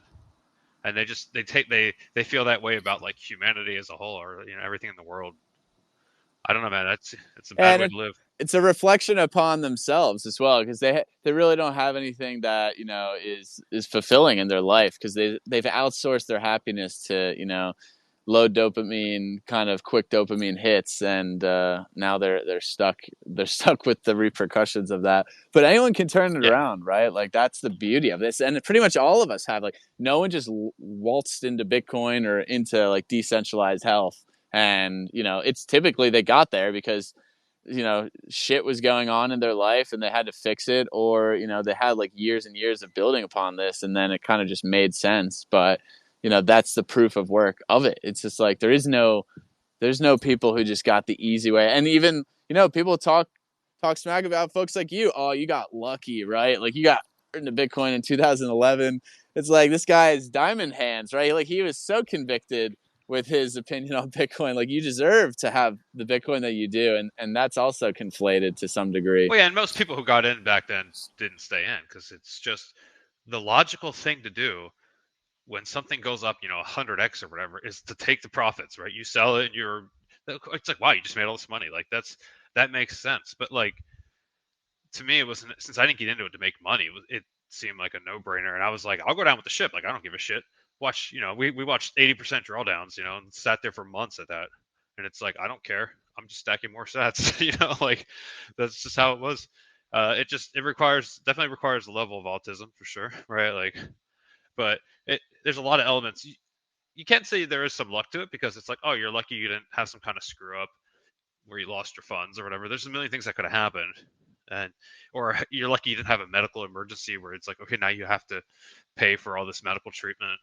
Speaker 2: And they feel that way about like humanity as a whole, or everything in the world. I don't know, man. It's a bad way to live.
Speaker 1: It's a reflection upon themselves as well, because they really don't have anything that is fulfilling in their life, because they've outsourced their happiness to low dopamine, kind of quick dopamine hits, and now they're stuck with the repercussions of that. But anyone can turn it around, right? Like, that's the beauty of this, and pretty much all of us have. Like, no one just waltzed into Bitcoin or into like decentralized health, and it's typically they got there because shit was going on in their life and they had to fix it, or they had like years and years of building upon this, and then it kind of just made sense. But that's the proof of work of it. It's just like there's no people who just got the easy way. And even people talk smack about folks like you. Oh, you got lucky, right? Like, you got into Bitcoin in 2011. It's like, this guy is diamond hands, right? Like, he was so convicted with his opinion on Bitcoin. Like, you deserve to have the Bitcoin that you do, and that's also conflated to some degree.
Speaker 2: Well, yeah, and most people who got in back then didn't stay in, because it's just the logical thing to do when something goes up, 100x or whatever, is to take the profits, right? You sell it, and it's like, wow, you just made all this money. Like, that makes sense. But like, to me, it wasn't, since I didn't get into it to make money, it seemed like a no-brainer. And I was like, I'll go down with the ship. Like, I don't give a shit. Watch, we watched 80% drawdowns, and sat there for months at that. And it's like, I don't care. I'm just stacking more sats, like, that's just how it was. It definitely requires a level of autism for sure, right? Like, but there's a lot of elements. You can't say there is some luck to it, because it's like, oh, you're lucky you didn't have some kind of screw up where you lost your funds or whatever. There's a million things that could have happened, or you're lucky you didn't have a medical emergency where it's like, okay, now you have to pay for all this medical treatment.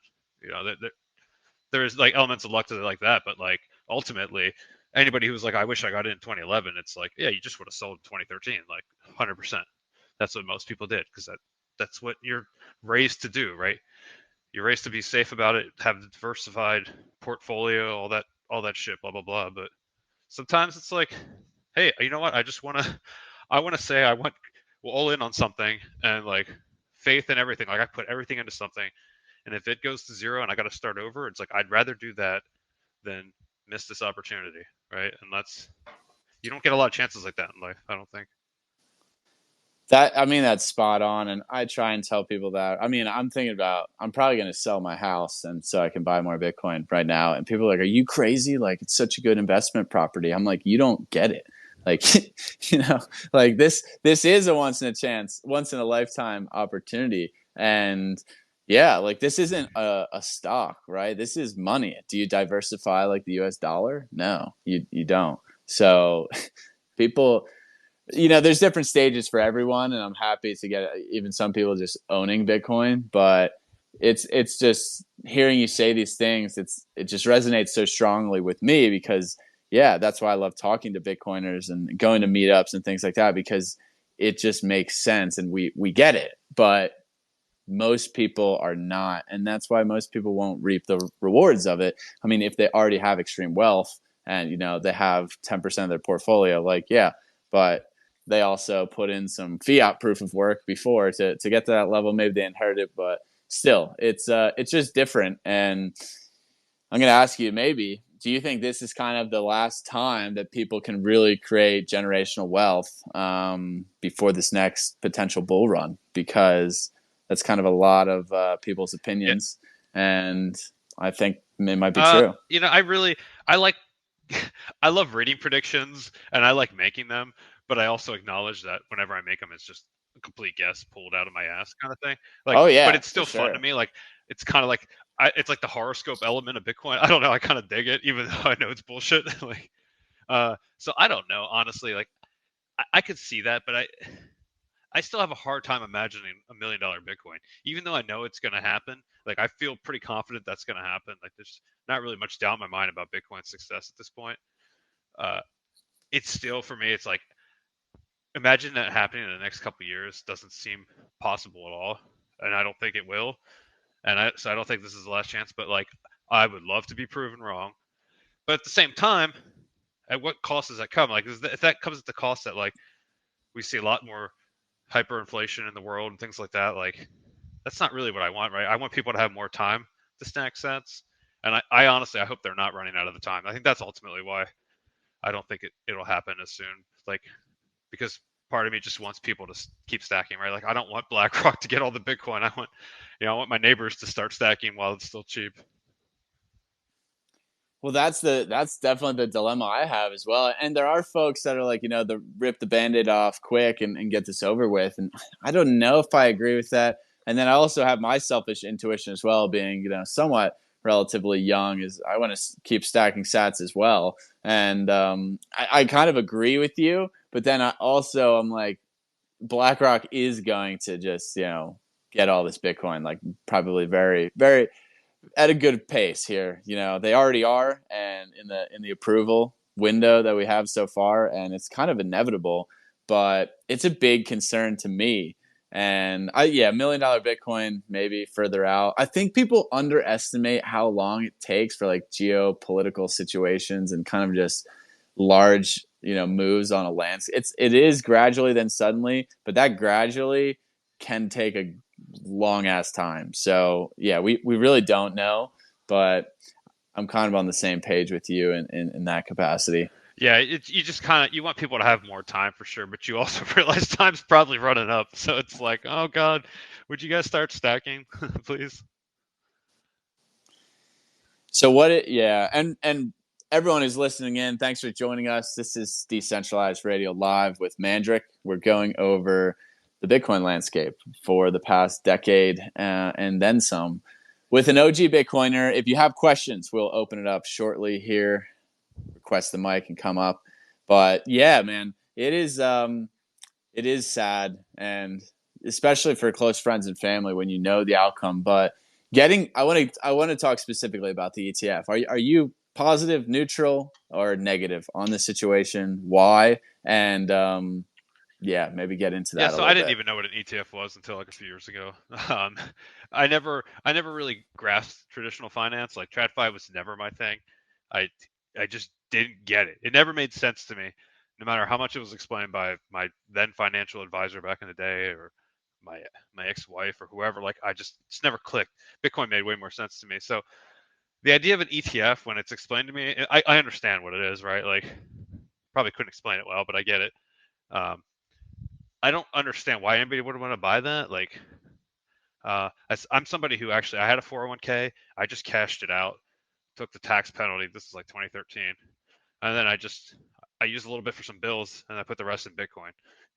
Speaker 2: There's like elements of luck to it like that, but like, ultimately, anybody who's like, I wish I got in 2011, it's like, yeah, you just would have sold in 2013, like 100%. That's what most people did, because that's what you're raised to do, right? You're raised to be safe about it, have a diversified portfolio, all that shit, blah blah blah. But sometimes it's like, hey, you know what? I want to say I went all in on something, and like, faith and everything. Like, I put everything into something, and if it goes to zero and I got to start over, it's like, I'd rather do that than miss this opportunity, right? And you don't get a lot of chances like that in life, I don't think.
Speaker 1: That's spot on. And I try and tell people that. I mean, I'm thinking about, I'm probably going to sell my house and so I can buy more Bitcoin right now. And people are like, are you crazy? Like, it's such a good investment property. I'm like, you don't get it. Like, like this is a once in a lifetime opportunity. And yeah, like, this isn't a stock, right? This is money. Do you diversify like the US dollar? No, you don't. So people, there's different stages for everyone, and I'm happy to get even some people just owning Bitcoin. But it's just hearing you say these things, it just resonates so strongly with me, because that's why I love talking to Bitcoiners and going to meetups and things like that, because it just makes sense and we get it. But most people are not, and that's why most people won't reap the rewards of it. I mean, if they already have extreme wealth and they have 10% of their portfolio, like, yeah, but they also put in some fiat proof of work before to get to that level. Maybe they inherit it, but still, it's just different. And I'm going to ask you, maybe, do you think this is kind of the last time that people can really create generational wealth before this next potential bull run? Because that's kind of a lot of people's opinions, and I think it might be true.
Speaker 2: I like, I love reading predictions and I like making them, but I also acknowledge that whenever I make them, it's just a complete guess pulled out of my ass kind of thing. Like,
Speaker 1: oh yeah,
Speaker 2: but it's still fun to me. Like, it's kind of like it's like the horoscope element of Bitcoin. I don't know. I kind of dig it, even though I know it's bullshit. Like, so I don't know, honestly. Like, I could see that, but I still have a hard time imagining $1 million Bitcoin, even though I know it's going to happen. Like, I feel pretty confident that's going to happen. Like, there's not really much doubt in my mind about Bitcoin's success at this point. It's still, for me, it's like, imagine that happening in the next couple of years doesn't seem possible at all, and I don't think it will. So I don't think this is the last chance. But like, I would love to be proven wrong. But at the same time, at what cost does that come? Like, if that comes at the cost that like we see a lot more hyperinflation in the world and things like that, like that's not really what I want, right? I want people to have more time to stack sats, and I honestly I hope they're not running out of the time. I think that's ultimately why I don't think it'll happen as soon. Like, because part of me just wants people to keep stacking, right? Like, I don't want BlackRock to get all the Bitcoin. I want my neighbors to start stacking while it's still cheap.
Speaker 1: Well, that's definitely the dilemma I have as well. And there are folks that are like, the rip the band-aid off quick and get this over with. And I don't know if I agree with that. And then I also have my selfish intuition as well, being, somewhat relatively young, is I want to keep stacking sats as well. And I kind of agree with you, but then I'm like, BlackRock is going to just, get all this Bitcoin, like probably very, very at a good pace here. They already are, and in the approval window that we have so far, and it's kind of inevitable, but it's a big concern to me. And $1 million Bitcoin maybe further out. I think people underestimate how long it takes for like geopolitical situations and kind of just large, moves on a landscape. It is gradually then suddenly, but that gradually can take a long ass time. So yeah, we really don't know, but I'm kind of on the same page with you in that capacity.
Speaker 2: Yeah, you just kind of, you want people to have more time for sure, but you also realize time's probably running up. So it's like, oh God, would you guys start stacking, please?
Speaker 1: So and everyone who's listening in, thanks for joining us. This is Decentralized Radio Live with Mandrake. We're going over the Bitcoin landscape for the past decade and then some with an OG Bitcoiner. If you have questions, we'll open it up shortly here. Request the mic and come up. But yeah, man, it is sad, and especially for close friends and family when you know the outcome. But I want to talk specifically about the ETF. Are you positive, neutral, or negative on the situation? Why? And maybe get into that.
Speaker 2: Yeah, so I didn't even know what an ETF was until like a few years ago. I never really grasped traditional finance. Like, TradFi was never my thing. I just didn't get it. It never made sense to me, no matter how much it was explained by my then financial advisor back in the day, or my ex-wife, or whoever. Like, it's never clicked. Bitcoin made way more sense to me. So the idea of an ETF, when it's explained to me, I understand what it is, right? Like, probably couldn't explain it well, but I get it. I don't understand why anybody would want to buy that. Like, I'm somebody who actually, I had a 401k. I just cashed it out, took the tax penalty. This is like 2013. And then I used a little bit for some bills, and I put the rest in Bitcoin.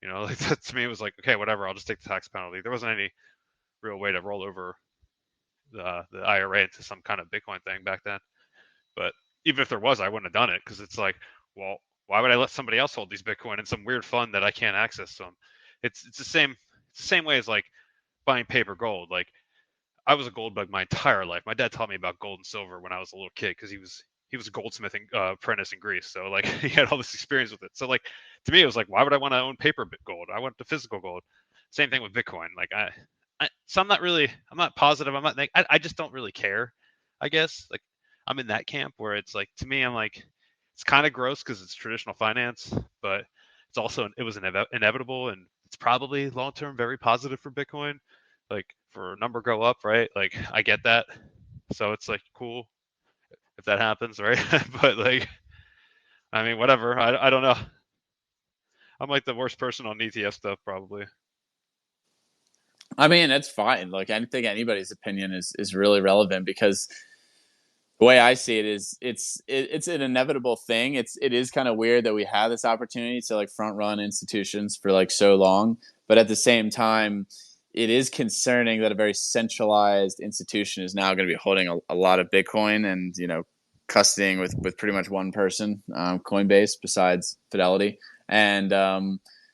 Speaker 2: Like, that to me was like, okay, whatever, I'll just take the tax penalty. There wasn't any real way to roll over the IRA into some kind of Bitcoin thing back then. But even if there was, I wouldn't have done it, because it's like, well, why would I let somebody else hold these Bitcoin in some weird fund that I can't access them? It's the same way as like buying paper gold. Like, I was a gold bug my entire life. My dad taught me about gold and silver when I was a little kid, because he was a goldsmithing apprentice in Greece. So like, he had all this experience with it. So like, to me, it was like, why would I want to own paper gold? I want the physical gold. Same thing with Bitcoin. Like, So I'm not positive. I just don't really care. I guess like I'm in that camp where it's like to me, I'm like it's kind of gross because it's traditional finance, but it's also it was inevitable and it's probably long term very positive for Bitcoin. Like for a number go up, right? Like I get that, so it's like cool if that happens, right? But like I mean, whatever. I don't know. I'm like the worst person on ETF stuff probably.
Speaker 1: I mean, it's fine. Like, I think anybody's opinion is really relevant because the way I see it is it's an inevitable thing. It is kind of weird that we have this opportunity to like front run institutions for like so long, but at the same time, it is concerning that a very centralized institution is now going to be holding a lot of Bitcoin and custodying with pretty much one person, Coinbase, besides Fidelity, and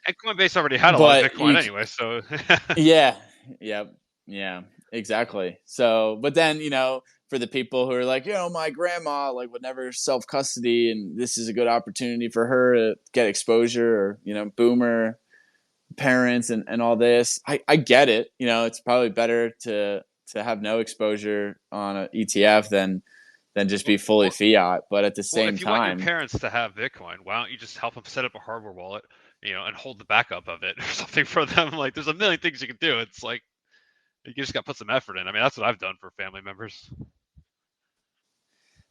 Speaker 2: And Coinbase already had a lot of
Speaker 1: but
Speaker 2: Bitcoin anyway, so
Speaker 1: yeah, yep, yeah, exactly. So, but then for the people who are like, my grandma like would never self custody, and this is a good opportunity for her to get exposure, or boomer parents and all this. I get it. It's probably better to have no exposure on an ETF than just be fully
Speaker 2: well,
Speaker 1: fiat. But at the
Speaker 2: well,
Speaker 1: same
Speaker 2: if you want your
Speaker 1: time,
Speaker 2: parents to have Bitcoin, why don't you just help them set up a hardware wallet, and hold the backup of it or something for them? Like, there's a million things you can do. It's like you just got to put some effort in. I mean, that's what I've done for family members.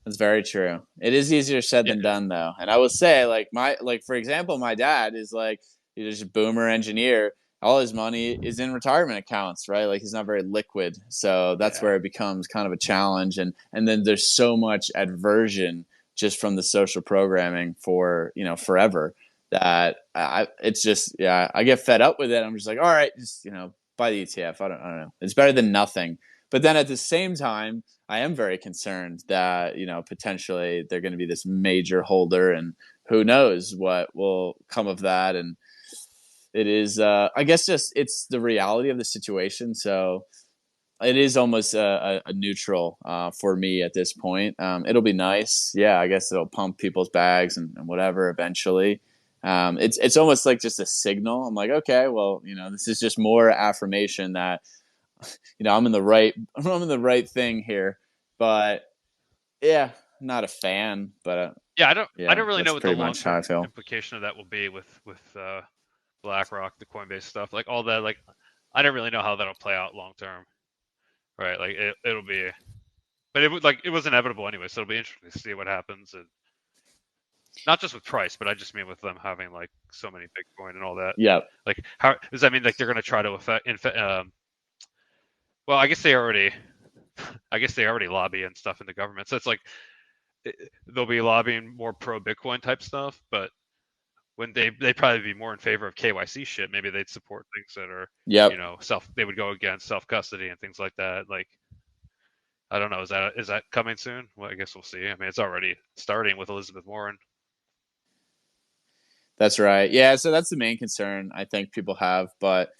Speaker 1: that's very true. It is easier said
Speaker 2: Yeah,
Speaker 1: than done, though. And I will say, for example, my dad is like he's a boomer engineer. All his money is in retirement accounts, right? Like he's not very liquid, so that's
Speaker 2: yeah.
Speaker 1: where it becomes kind of a challenge. And then there's so much aversion just from the social programming for forever that it's just I get fed up with it. I'm just like, all right, just buy the ETF. I don't know. It's better than nothing. But then at the same time, I am very concerned that potentially they're going to be this major holder, and who knows what will come of that. And it is, I guess, just it's the reality of the situation. So it is almost a neutral for me at this point. It'll be nice, yeah. I guess it'll pump people's bags and whatever eventually. It's almost like just a signal. I'm like, okay, well, this is just more affirmation that I'm in the right I'm in the right thing here. But yeah, not a fan, but
Speaker 2: Yeah, I
Speaker 1: yeah,
Speaker 2: don't really know
Speaker 1: that's
Speaker 2: what the
Speaker 1: pretty
Speaker 2: long
Speaker 1: much how I
Speaker 2: term
Speaker 1: feel.
Speaker 2: implication of that will be with BlackRock, the Coinbase stuff, like all that. Like, I don't really know how that'll play out long term, right? Like it'll be, but it was inevitable anyway, so it'll be interesting to see what happens, and not just with price, but I just mean with them having like so many Bitcoin and all that.
Speaker 1: Yep.
Speaker 2: Like, how does that mean? Like they're going to try to well, I guess they already lobby and stuff in the government, so it's like they'll be lobbying more pro Bitcoin type stuff, but when they'd probably be more in favor of KYC shit. Maybe they'd support things that are,
Speaker 1: Yep.
Speaker 2: they would go against self custody and things like that. Like, I don't know, is that coming soon? Well, I guess we'll see. I mean, it's already starting with Elizabeth Warren.
Speaker 1: That's right. Yeah, so that's the main concern I think people have. But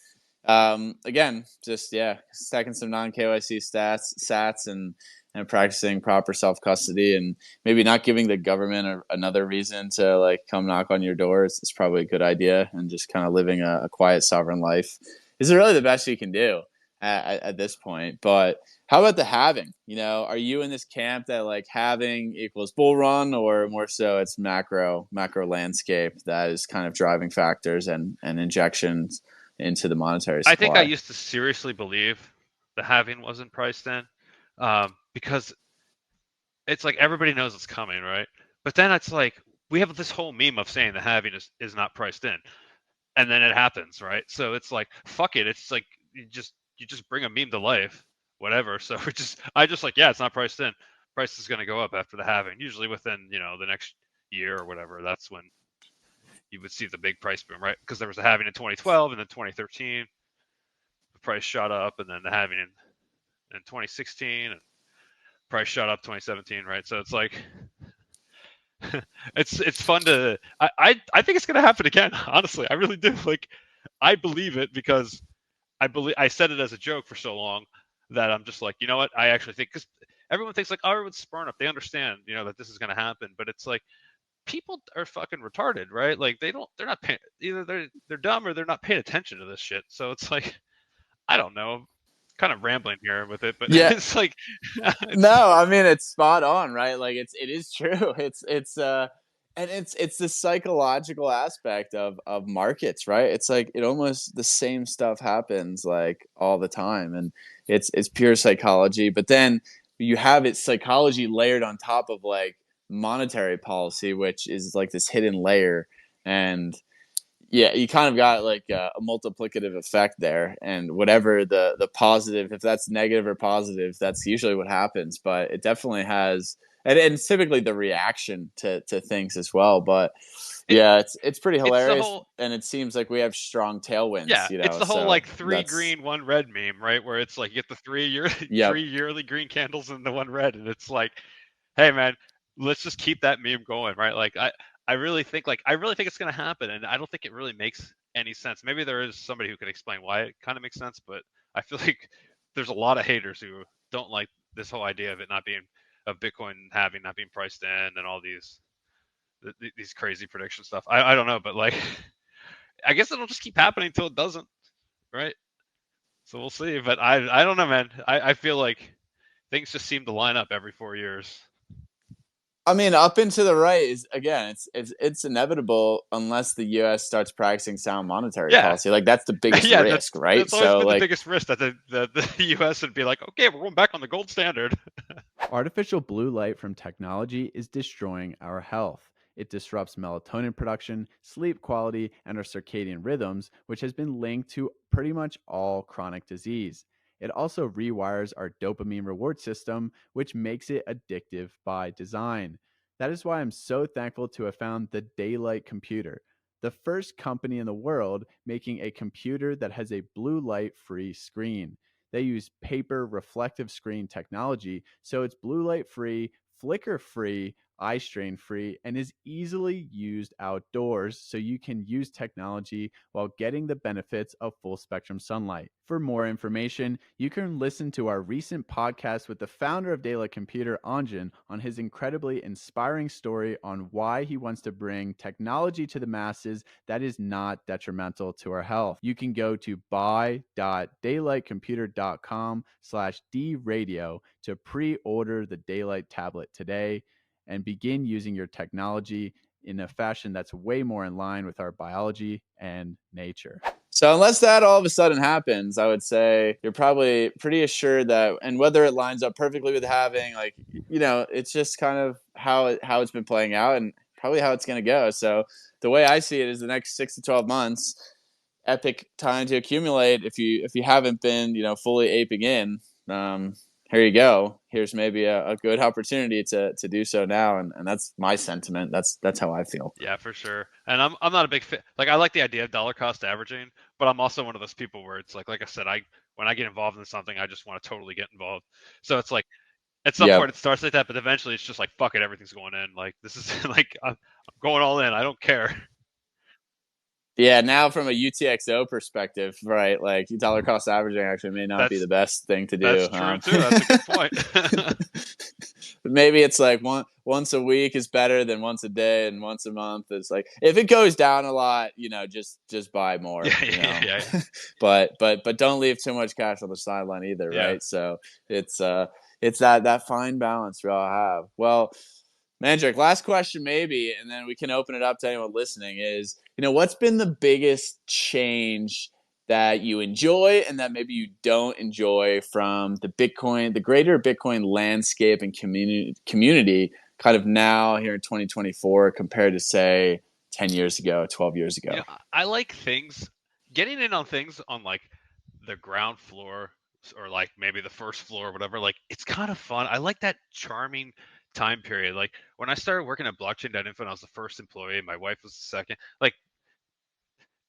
Speaker 1: again, just stacking some non KYC sats and practicing proper self custody, and maybe not giving the government another reason to like come knock on your door is probably a good idea, and just kind of living a quiet sovereign life is really the best you can do at this point. But how about the halving? Are you in this camp that like halving equals bull run, or more so it's macro landscape that is kind of driving factors and injections into the monetary
Speaker 2: I think I
Speaker 1: supply?
Speaker 2: used to seriously believe the halving wasn't priced in, because it's like everybody knows it's coming, right? But then it's like we have this whole meme of saying the halving is not priced in, and then it happens, right? So it's like fuck it. It's like you just bring a meme to life, whatever. So I just like, yeah, it's not priced in. Price is going to go up after the halving, usually within the next year or whatever. That's when you would see the big price boom, right? Because there was a halving in 2012 and then 2013, the price shot up, and then the halving in 2016, and price shot up 2017, right? So it's like it's fun to I think it's gonna happen again. Honestly, I really do. Like, I believe it because I said it as a joke for so long that I'm just like, you know what? I actually think, because everyone thinks like, oh, everyone's smart enough. They understand, that this is gonna happen. But it's like people are fucking retarded, right? Like they're not paying, either they're dumb or they're not paying attention to this shit. So it's like, I don't know. kind of rambling here with it, but
Speaker 1: Yeah.
Speaker 2: it's like
Speaker 1: No, I mean it's spot on, right? Like it is true. And it's the psychological aspect of markets, right? It's like it almost the same stuff happens like all the time, and it's pure psychology. But then you have it psychology layered on top of like monetary policy, which is like this hidden layer, and yeah, you kind of got like a multiplicative effect there, and whatever the positive, if that's negative or positive, that's usually what happens. But it definitely has, and it's typically the reaction to things as well. But
Speaker 2: it,
Speaker 1: yeah, it's pretty
Speaker 2: it's the
Speaker 1: hilarious,
Speaker 2: whole
Speaker 1: and it seems like we have strong tailwinds,
Speaker 2: yeah,
Speaker 1: you
Speaker 2: it's
Speaker 1: know.
Speaker 2: the whole
Speaker 1: So
Speaker 2: like 3
Speaker 1: that's
Speaker 2: green, 1 red meme, right? Where it's like you get the 3
Speaker 1: yep.
Speaker 2: 3 yearly green candles and the 1 red, and it's like, hey man, let's just keep that meme going, right? Like I really think it's gonna happen, and I don't think it really makes any sense. Maybe there is somebody who can explain why it kind of makes sense, but I feel like there's a lot of haters who don't like this whole idea of it not being of Bitcoin having not being priced in and all these crazy prediction stuff. I don't know, but like I guess it'll just keep happening until it doesn't, right? So we'll see. But I don't know, man. I feel like things just seem to line up every 4 years.
Speaker 1: I mean, up and to the right is again, it's inevitable unless the U.S. starts practicing sound monetary
Speaker 2: Yeah,
Speaker 1: policy. Like that's the biggest
Speaker 2: yeah.
Speaker 1: risk, right?
Speaker 2: That's always
Speaker 1: So
Speaker 2: been the
Speaker 1: like,
Speaker 2: biggest risk that the U.S. would be like, okay, we're going back on the gold standard.
Speaker 3: Artificial blue light from technology is destroying our health. It disrupts melatonin production, sleep quality, and our circadian rhythms, which has been linked to pretty much all chronic disease. It also rewires our dopamine reward system, which makes it addictive by design. That is why I'm so thankful to have found the Daylight computer, the first company in the world making a computer that has a blue light free screen. They use paper reflective screen technology, so it's blue light free, flicker free, eye strain free, and is easily used outdoors so you can use technology while getting the benefits of full spectrum sunlight. For more information, you can listen to our recent podcast with the founder of Daylight Computer, Anjan, on his incredibly inspiring story on why he wants to bring technology to the masses that is not detrimental to our health. You can go to buy.daylightcomputer.com/dradio to pre-order the Daylight tablet today and begin using your technology in a fashion that's way more in line with our biology and nature.
Speaker 1: so unless that all of a sudden happens, I would say you're probably pretty assured that, and whether it lines up perfectly with having, like, you know, it's just kind of how it's been playing out, and probably how it's going to go. So the way I see it is the next 6 to 12 months, epic time to accumulate. If you haven't been, you know, fully aping in, um, here you go. Here's maybe a good opportunity to do so now, and that's my sentiment. That's how I feel.
Speaker 2: Yeah, for sure. And I'm not a big fan. Like I like the idea of dollar cost averaging, but I'm also one of those people where it's like I said, I when I get involved in something, I just want to totally get involved. So it's like at some
Speaker 1: Yep.
Speaker 2: point it starts like that, but eventually it's just like fuck it, everything's going in. Like this is like I'm going all in. I don't care.
Speaker 1: Yeah, now from a UTXO perspective, right? Like dollar cost averaging actually may not be
Speaker 2: That's
Speaker 1: the best thing to
Speaker 2: that's
Speaker 1: do.
Speaker 2: true too. That's a good point.
Speaker 1: Maybe it's like once a week is better than once a day, and once a month is like, if it goes down a lot, you know, just buy more.
Speaker 2: Yeah,
Speaker 1: You know,
Speaker 2: yeah.
Speaker 1: but don't leave too much cash on the sideline either,
Speaker 2: Yeah.
Speaker 1: right? So it's it's that fine balance we all have. Well, Mandrake, last question maybe, and then we can open it up to anyone listening. Is, you know, what's been the biggest change that you enjoy and that maybe you don't enjoy from the greater Bitcoin landscape and community, kind of now here in 2024 compared to say 10 years ago, 12 years
Speaker 2: You
Speaker 1: ago?
Speaker 2: know, I like things getting in on things on like the ground floor or like maybe the first floor or whatever. Like it's kind of fun. I like that charming time period. Like when I started working at blockchain.info and I was the first employee, my wife was the second. Like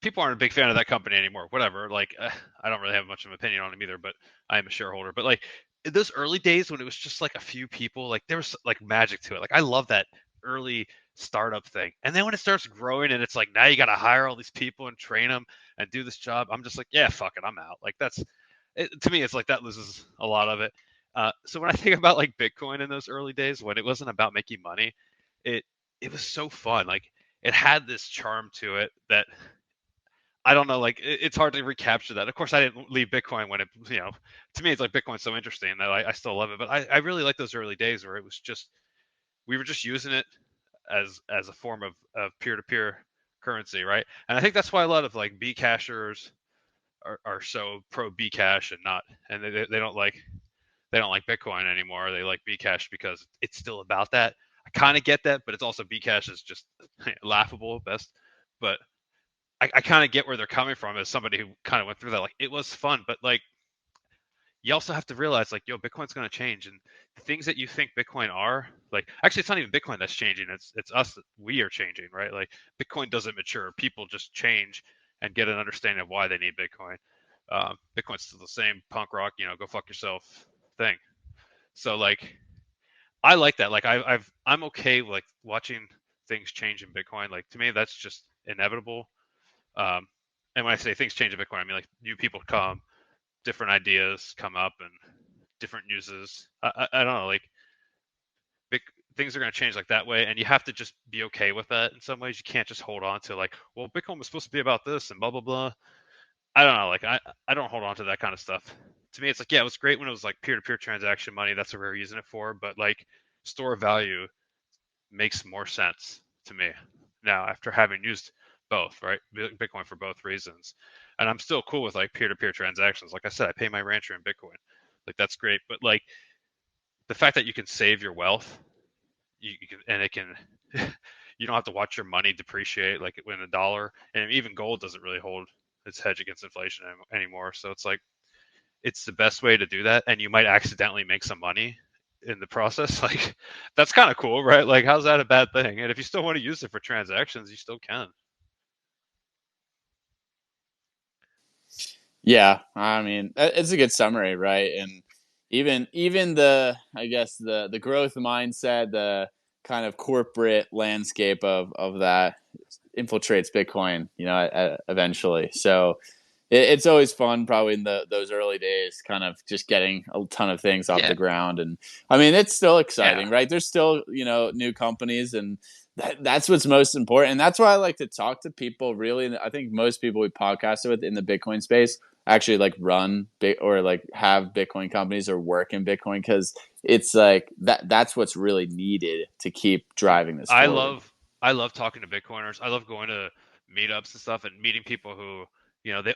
Speaker 2: people aren't a big fan of that company anymore. Whatever. Like I don't really have much of an opinion on them either, but I am a shareholder. But like in those early days when it was just like a few people, like there was like magic to it. Like I love that early startup thing. And then when it starts growing and it's like now you got to hire all these people and train them and do this job, I'm just like, yeah, fuck it, I'm out. Like that's it, to me, it's like that loses a lot of it. So when I think about like Bitcoin in those early days when it wasn't about making money, it it was so fun. Like it had this charm to it that I don't know, like it's hard to recapture that. Of course, I didn't leave Bitcoin when it, to me, it's like Bitcoin's so interesting that I still love it. But I really like those early days where it was just we were just using it as a form of peer to peer currency, right? And I think that's why a lot of like Bcashers are so pro Bcash and not, and they don't like Bitcoin anymore. They like Bcash because it's still about that. I kind of get that, but it's also Bcash is just laughable at best. But I kind of get where they're coming from as somebody who kind of went through that. Like it was fun, but like you also have to realize like, yo, Bitcoin's going to change, and the things that you think Bitcoin are, like actually it's not even Bitcoin that's changing. It's us. We are changing, right? Like Bitcoin doesn't mature. People just change and get an understanding of why they need Bitcoin. Bitcoin's still the same punk rock, go fuck yourself thing. So like I like that. Like I'm okay with like watching things change in Bitcoin. Like to me, that's just inevitable. Um, and when I say things change in Bitcoin, I mean like new people come, different ideas come up, and different uses. I don't know, like big things are going to change like that way, and you have to just be okay with that. In some ways, you can't just hold on to like, well, Bitcoin was supposed to be about this and blah blah blah. I don't know, like I don't hold on to that kind of stuff. To me, it's like, yeah, it was great when it was like peer to peer transaction money. That's what we were using it for, but like store of value makes more sense to me now after having used both, right? Bitcoin for both reasons. And I'm still cool with like peer-to-peer transactions. Like I said, I pay my rancher in Bitcoin. Like that's great. But like the fact that you can save your wealth, you can, and it can, you don't have to watch your money depreciate like when a dollar, and even gold doesn't really hold its hedge against inflation anymore. So it's like, it's the best way to do that. And you might accidentally make some money in the process. Like that's kind of cool, right? Like how's that a bad thing? And if you still want to use it for transactions, you still can.
Speaker 1: Yeah, I mean, it's a good summary, right? And even the, I guess, the growth mindset, the kind of corporate landscape of that infiltrates Bitcoin, eventually. So it's always fun, probably in those early days, kind of just getting a ton of things off
Speaker 2: Yeah.
Speaker 1: the ground. And I mean, it's still exciting,
Speaker 2: Yeah.
Speaker 1: right? There's still new companies, and that's what's most important. And that's why I like to talk to people. Really, I think most people we podcasted with in the Bitcoin space actually like run big or like have Bitcoin companies or work in Bitcoin, because it's like that's what's really needed to keep driving this
Speaker 2: I
Speaker 1: forward.
Speaker 2: love I love talking to Bitcoiners. I love going to meetups and stuff and meeting people who,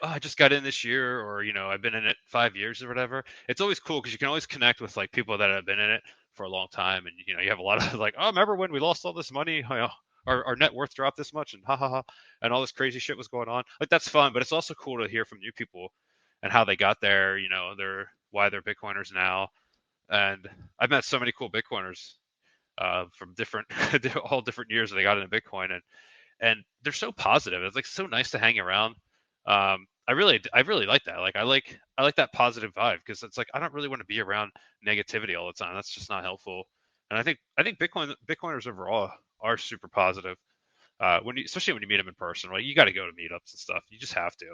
Speaker 2: I just got in this year, or I've been in it 5 years or whatever. It's always cool because you can always connect with like people that have been in it for a long time, and you have a lot of like, oh, remember when we lost all this money? Our net worth dropped this much, and ha ha ha, and all this crazy shit was going on. Like that's fun, but it's also cool to hear from new people and how they got there. They're why they're Bitcoiners now, and I've met so many cool Bitcoiners from different all different years that they got into Bitcoin, and they're so positive. It's like so nice to hang around. I really like that. Like I like that positive vibe, because it's like I don't really want to be around negativity all the time. That's just not helpful. And I think Bitcoiners overall are super positive. Especially when you meet them in person, right? You got to go to meetups and stuff. You just have to.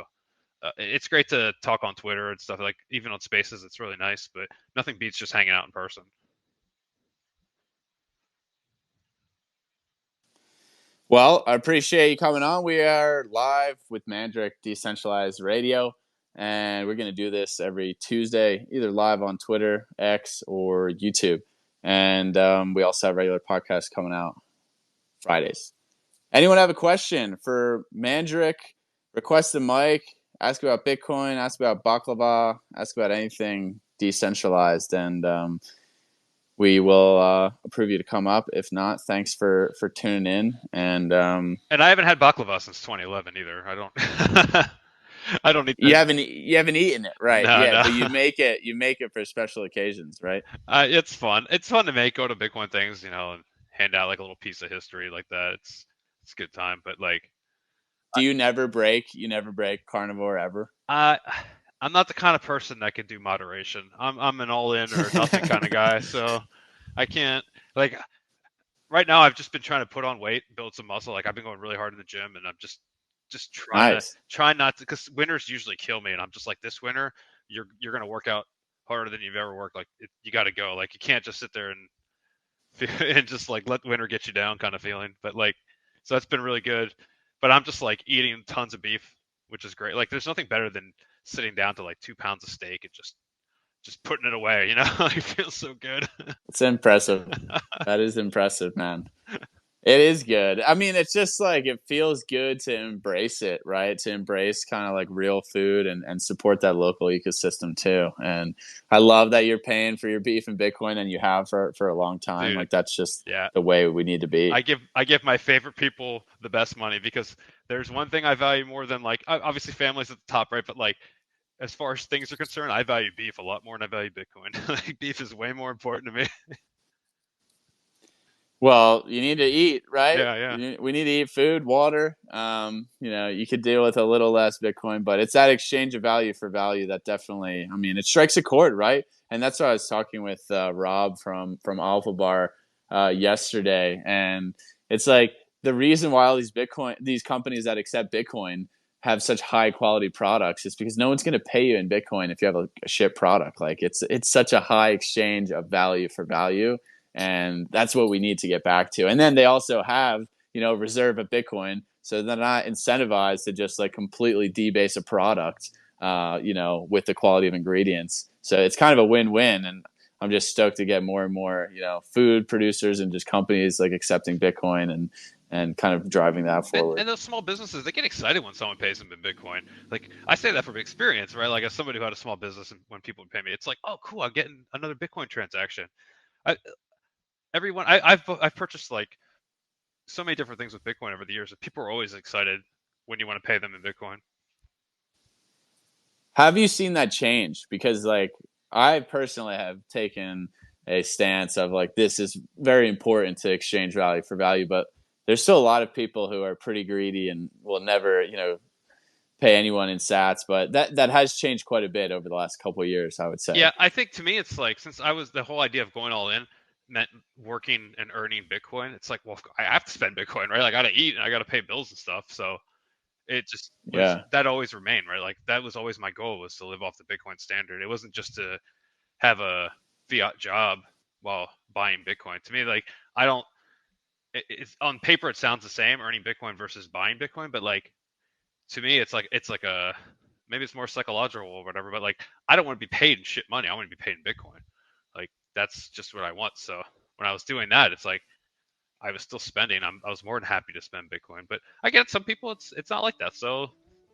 Speaker 2: It's great to talk on Twitter and stuff, like even on Spaces. It's really nice, but nothing beats just hanging out in person.
Speaker 1: Well, I appreciate you coming on. We are live with Mandrake Decentralized Radio, and we're going to do this every Tuesday, either live on Twitter, X, or YouTube. And we also have regular podcasts coming out Fridays. Anyone have a question for Mandrake? Request the mic. Ask about Bitcoin. Ask about baklava. Ask about anything decentralized, and we will approve you to come up. If not, thanks for tuning in. And
Speaker 2: And I haven't had baklava since 2011 either. I don't. I don't need
Speaker 1: you haven't eaten it, right?
Speaker 2: no,
Speaker 1: Yeah,
Speaker 2: no.
Speaker 1: but you make it for special occasions, right?
Speaker 2: It's fun. It's fun to make. Go to Bitcoin things, and hand out like a little piece of history like that. It's a good time. But like,
Speaker 1: Do you never break? You never break carnivore ever?
Speaker 2: I I'm not the kind of person that can do moderation. I'm an all in or nothing kind of guy. So I can't like right now. I've just been trying to put on weight, build some muscle. Like I've been going really hard in the gym, and I'm just
Speaker 1: Nice.
Speaker 2: trying not to, because winters usually kill me, and I'm just like, this winter you're gonna work out harder than you've ever worked. Like you got to go. Like you can't just sit there and and just like let winter get you down kind of feeling. But like, so that's been really good. But I'm just like eating tons of beef. which is great. Like, there's nothing better than sitting down to like 2 pounds of steak and just putting it away. It feels so good.
Speaker 1: It's impressive. That is impressive, man. It is good. I mean, it's just like it feels good to embrace it, right? To embrace kind of like real food and support that local ecosystem too. And I love that you're paying for your beef in Bitcoin and you have for a long time.
Speaker 2: Dude,
Speaker 1: like that's just
Speaker 2: yeah.
Speaker 1: the way we need to be.
Speaker 2: I give my favorite people the best money because there's one thing I value more than like obviously family's at the top, right? But like as far as things are concerned, I value beef a lot more than I value Bitcoin. Like beef is way more important to me.
Speaker 1: Well, you need to eat, right?
Speaker 2: Yeah.
Speaker 1: We need to eat food, water. You could deal with a little less Bitcoin, but it's that exchange of value for value that definitely, I mean, it strikes a chord, right? And that's what I was talking with Rob from Alpha Bar yesterday, and it's like the reason why all these companies that accept Bitcoin have such high quality products is because no one's going to pay you in Bitcoin if you have a shit product. Like it's such a high exchange of value for value. And that's what we need to get back to. And then they also have, reserve of Bitcoin. So they're not incentivized to just like completely debase a product, with the quality of ingredients. So it's kind of a win-win. And I'm just stoked to get more and more, food producers and just companies like accepting Bitcoin and kind of driving that forward.
Speaker 2: And those small businesses, they get excited when someone pays them in Bitcoin. Like I say that from experience, right? Like as somebody who had a small business, and when people would pay me, it's like, oh, cool, I'm getting another Bitcoin transaction. I've purchased like so many different things with Bitcoin over the years, and people are always excited when you want to pay them in Bitcoin.
Speaker 1: Have you seen that change? Because like I personally have taken a stance of like this is very important to exchange value for value, but there's still a lot of people who are pretty greedy and will never, pay anyone in sats. But that has changed quite a bit over the last couple of years, I would say.
Speaker 2: Yeah, I think to me it's like since the whole idea of going all in meant working and earning Bitcoin. It's like, well, I have to spend Bitcoin, right? Like, I gotta eat and I gotta pay bills and stuff. So it just was that always remained, right? Like that was always my goal, was to live off the Bitcoin standard. It wasn't just to have a fiat job while buying Bitcoin. To me, like it's on paper it sounds the same, earning Bitcoin versus buying Bitcoin, but like to me it's like a maybe it's more psychological or whatever, but like I don't want to be paid in shit money. I want to be paid in Bitcoin. Like that's just what I want. So when I was doing that, it's like I was still spending. I was more than happy to spend Bitcoin, but I get some people it's not like that. So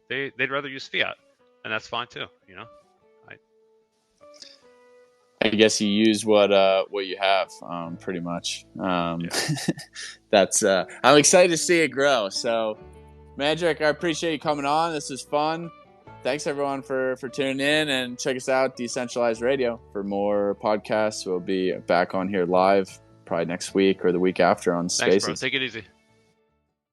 Speaker 2: they'd rather use fiat, and that's fine too.
Speaker 1: I guess you use what you have, pretty much. That's I'm excited to see it grow. So, Mandrake, I appreciate you coming on. This is fun. Thanks everyone for tuning in, and check us out, Decentralized Radio, for more podcasts. We'll be back on here live probably next week or the week after on Spaces.
Speaker 2: Thanks, bro. Take it easy.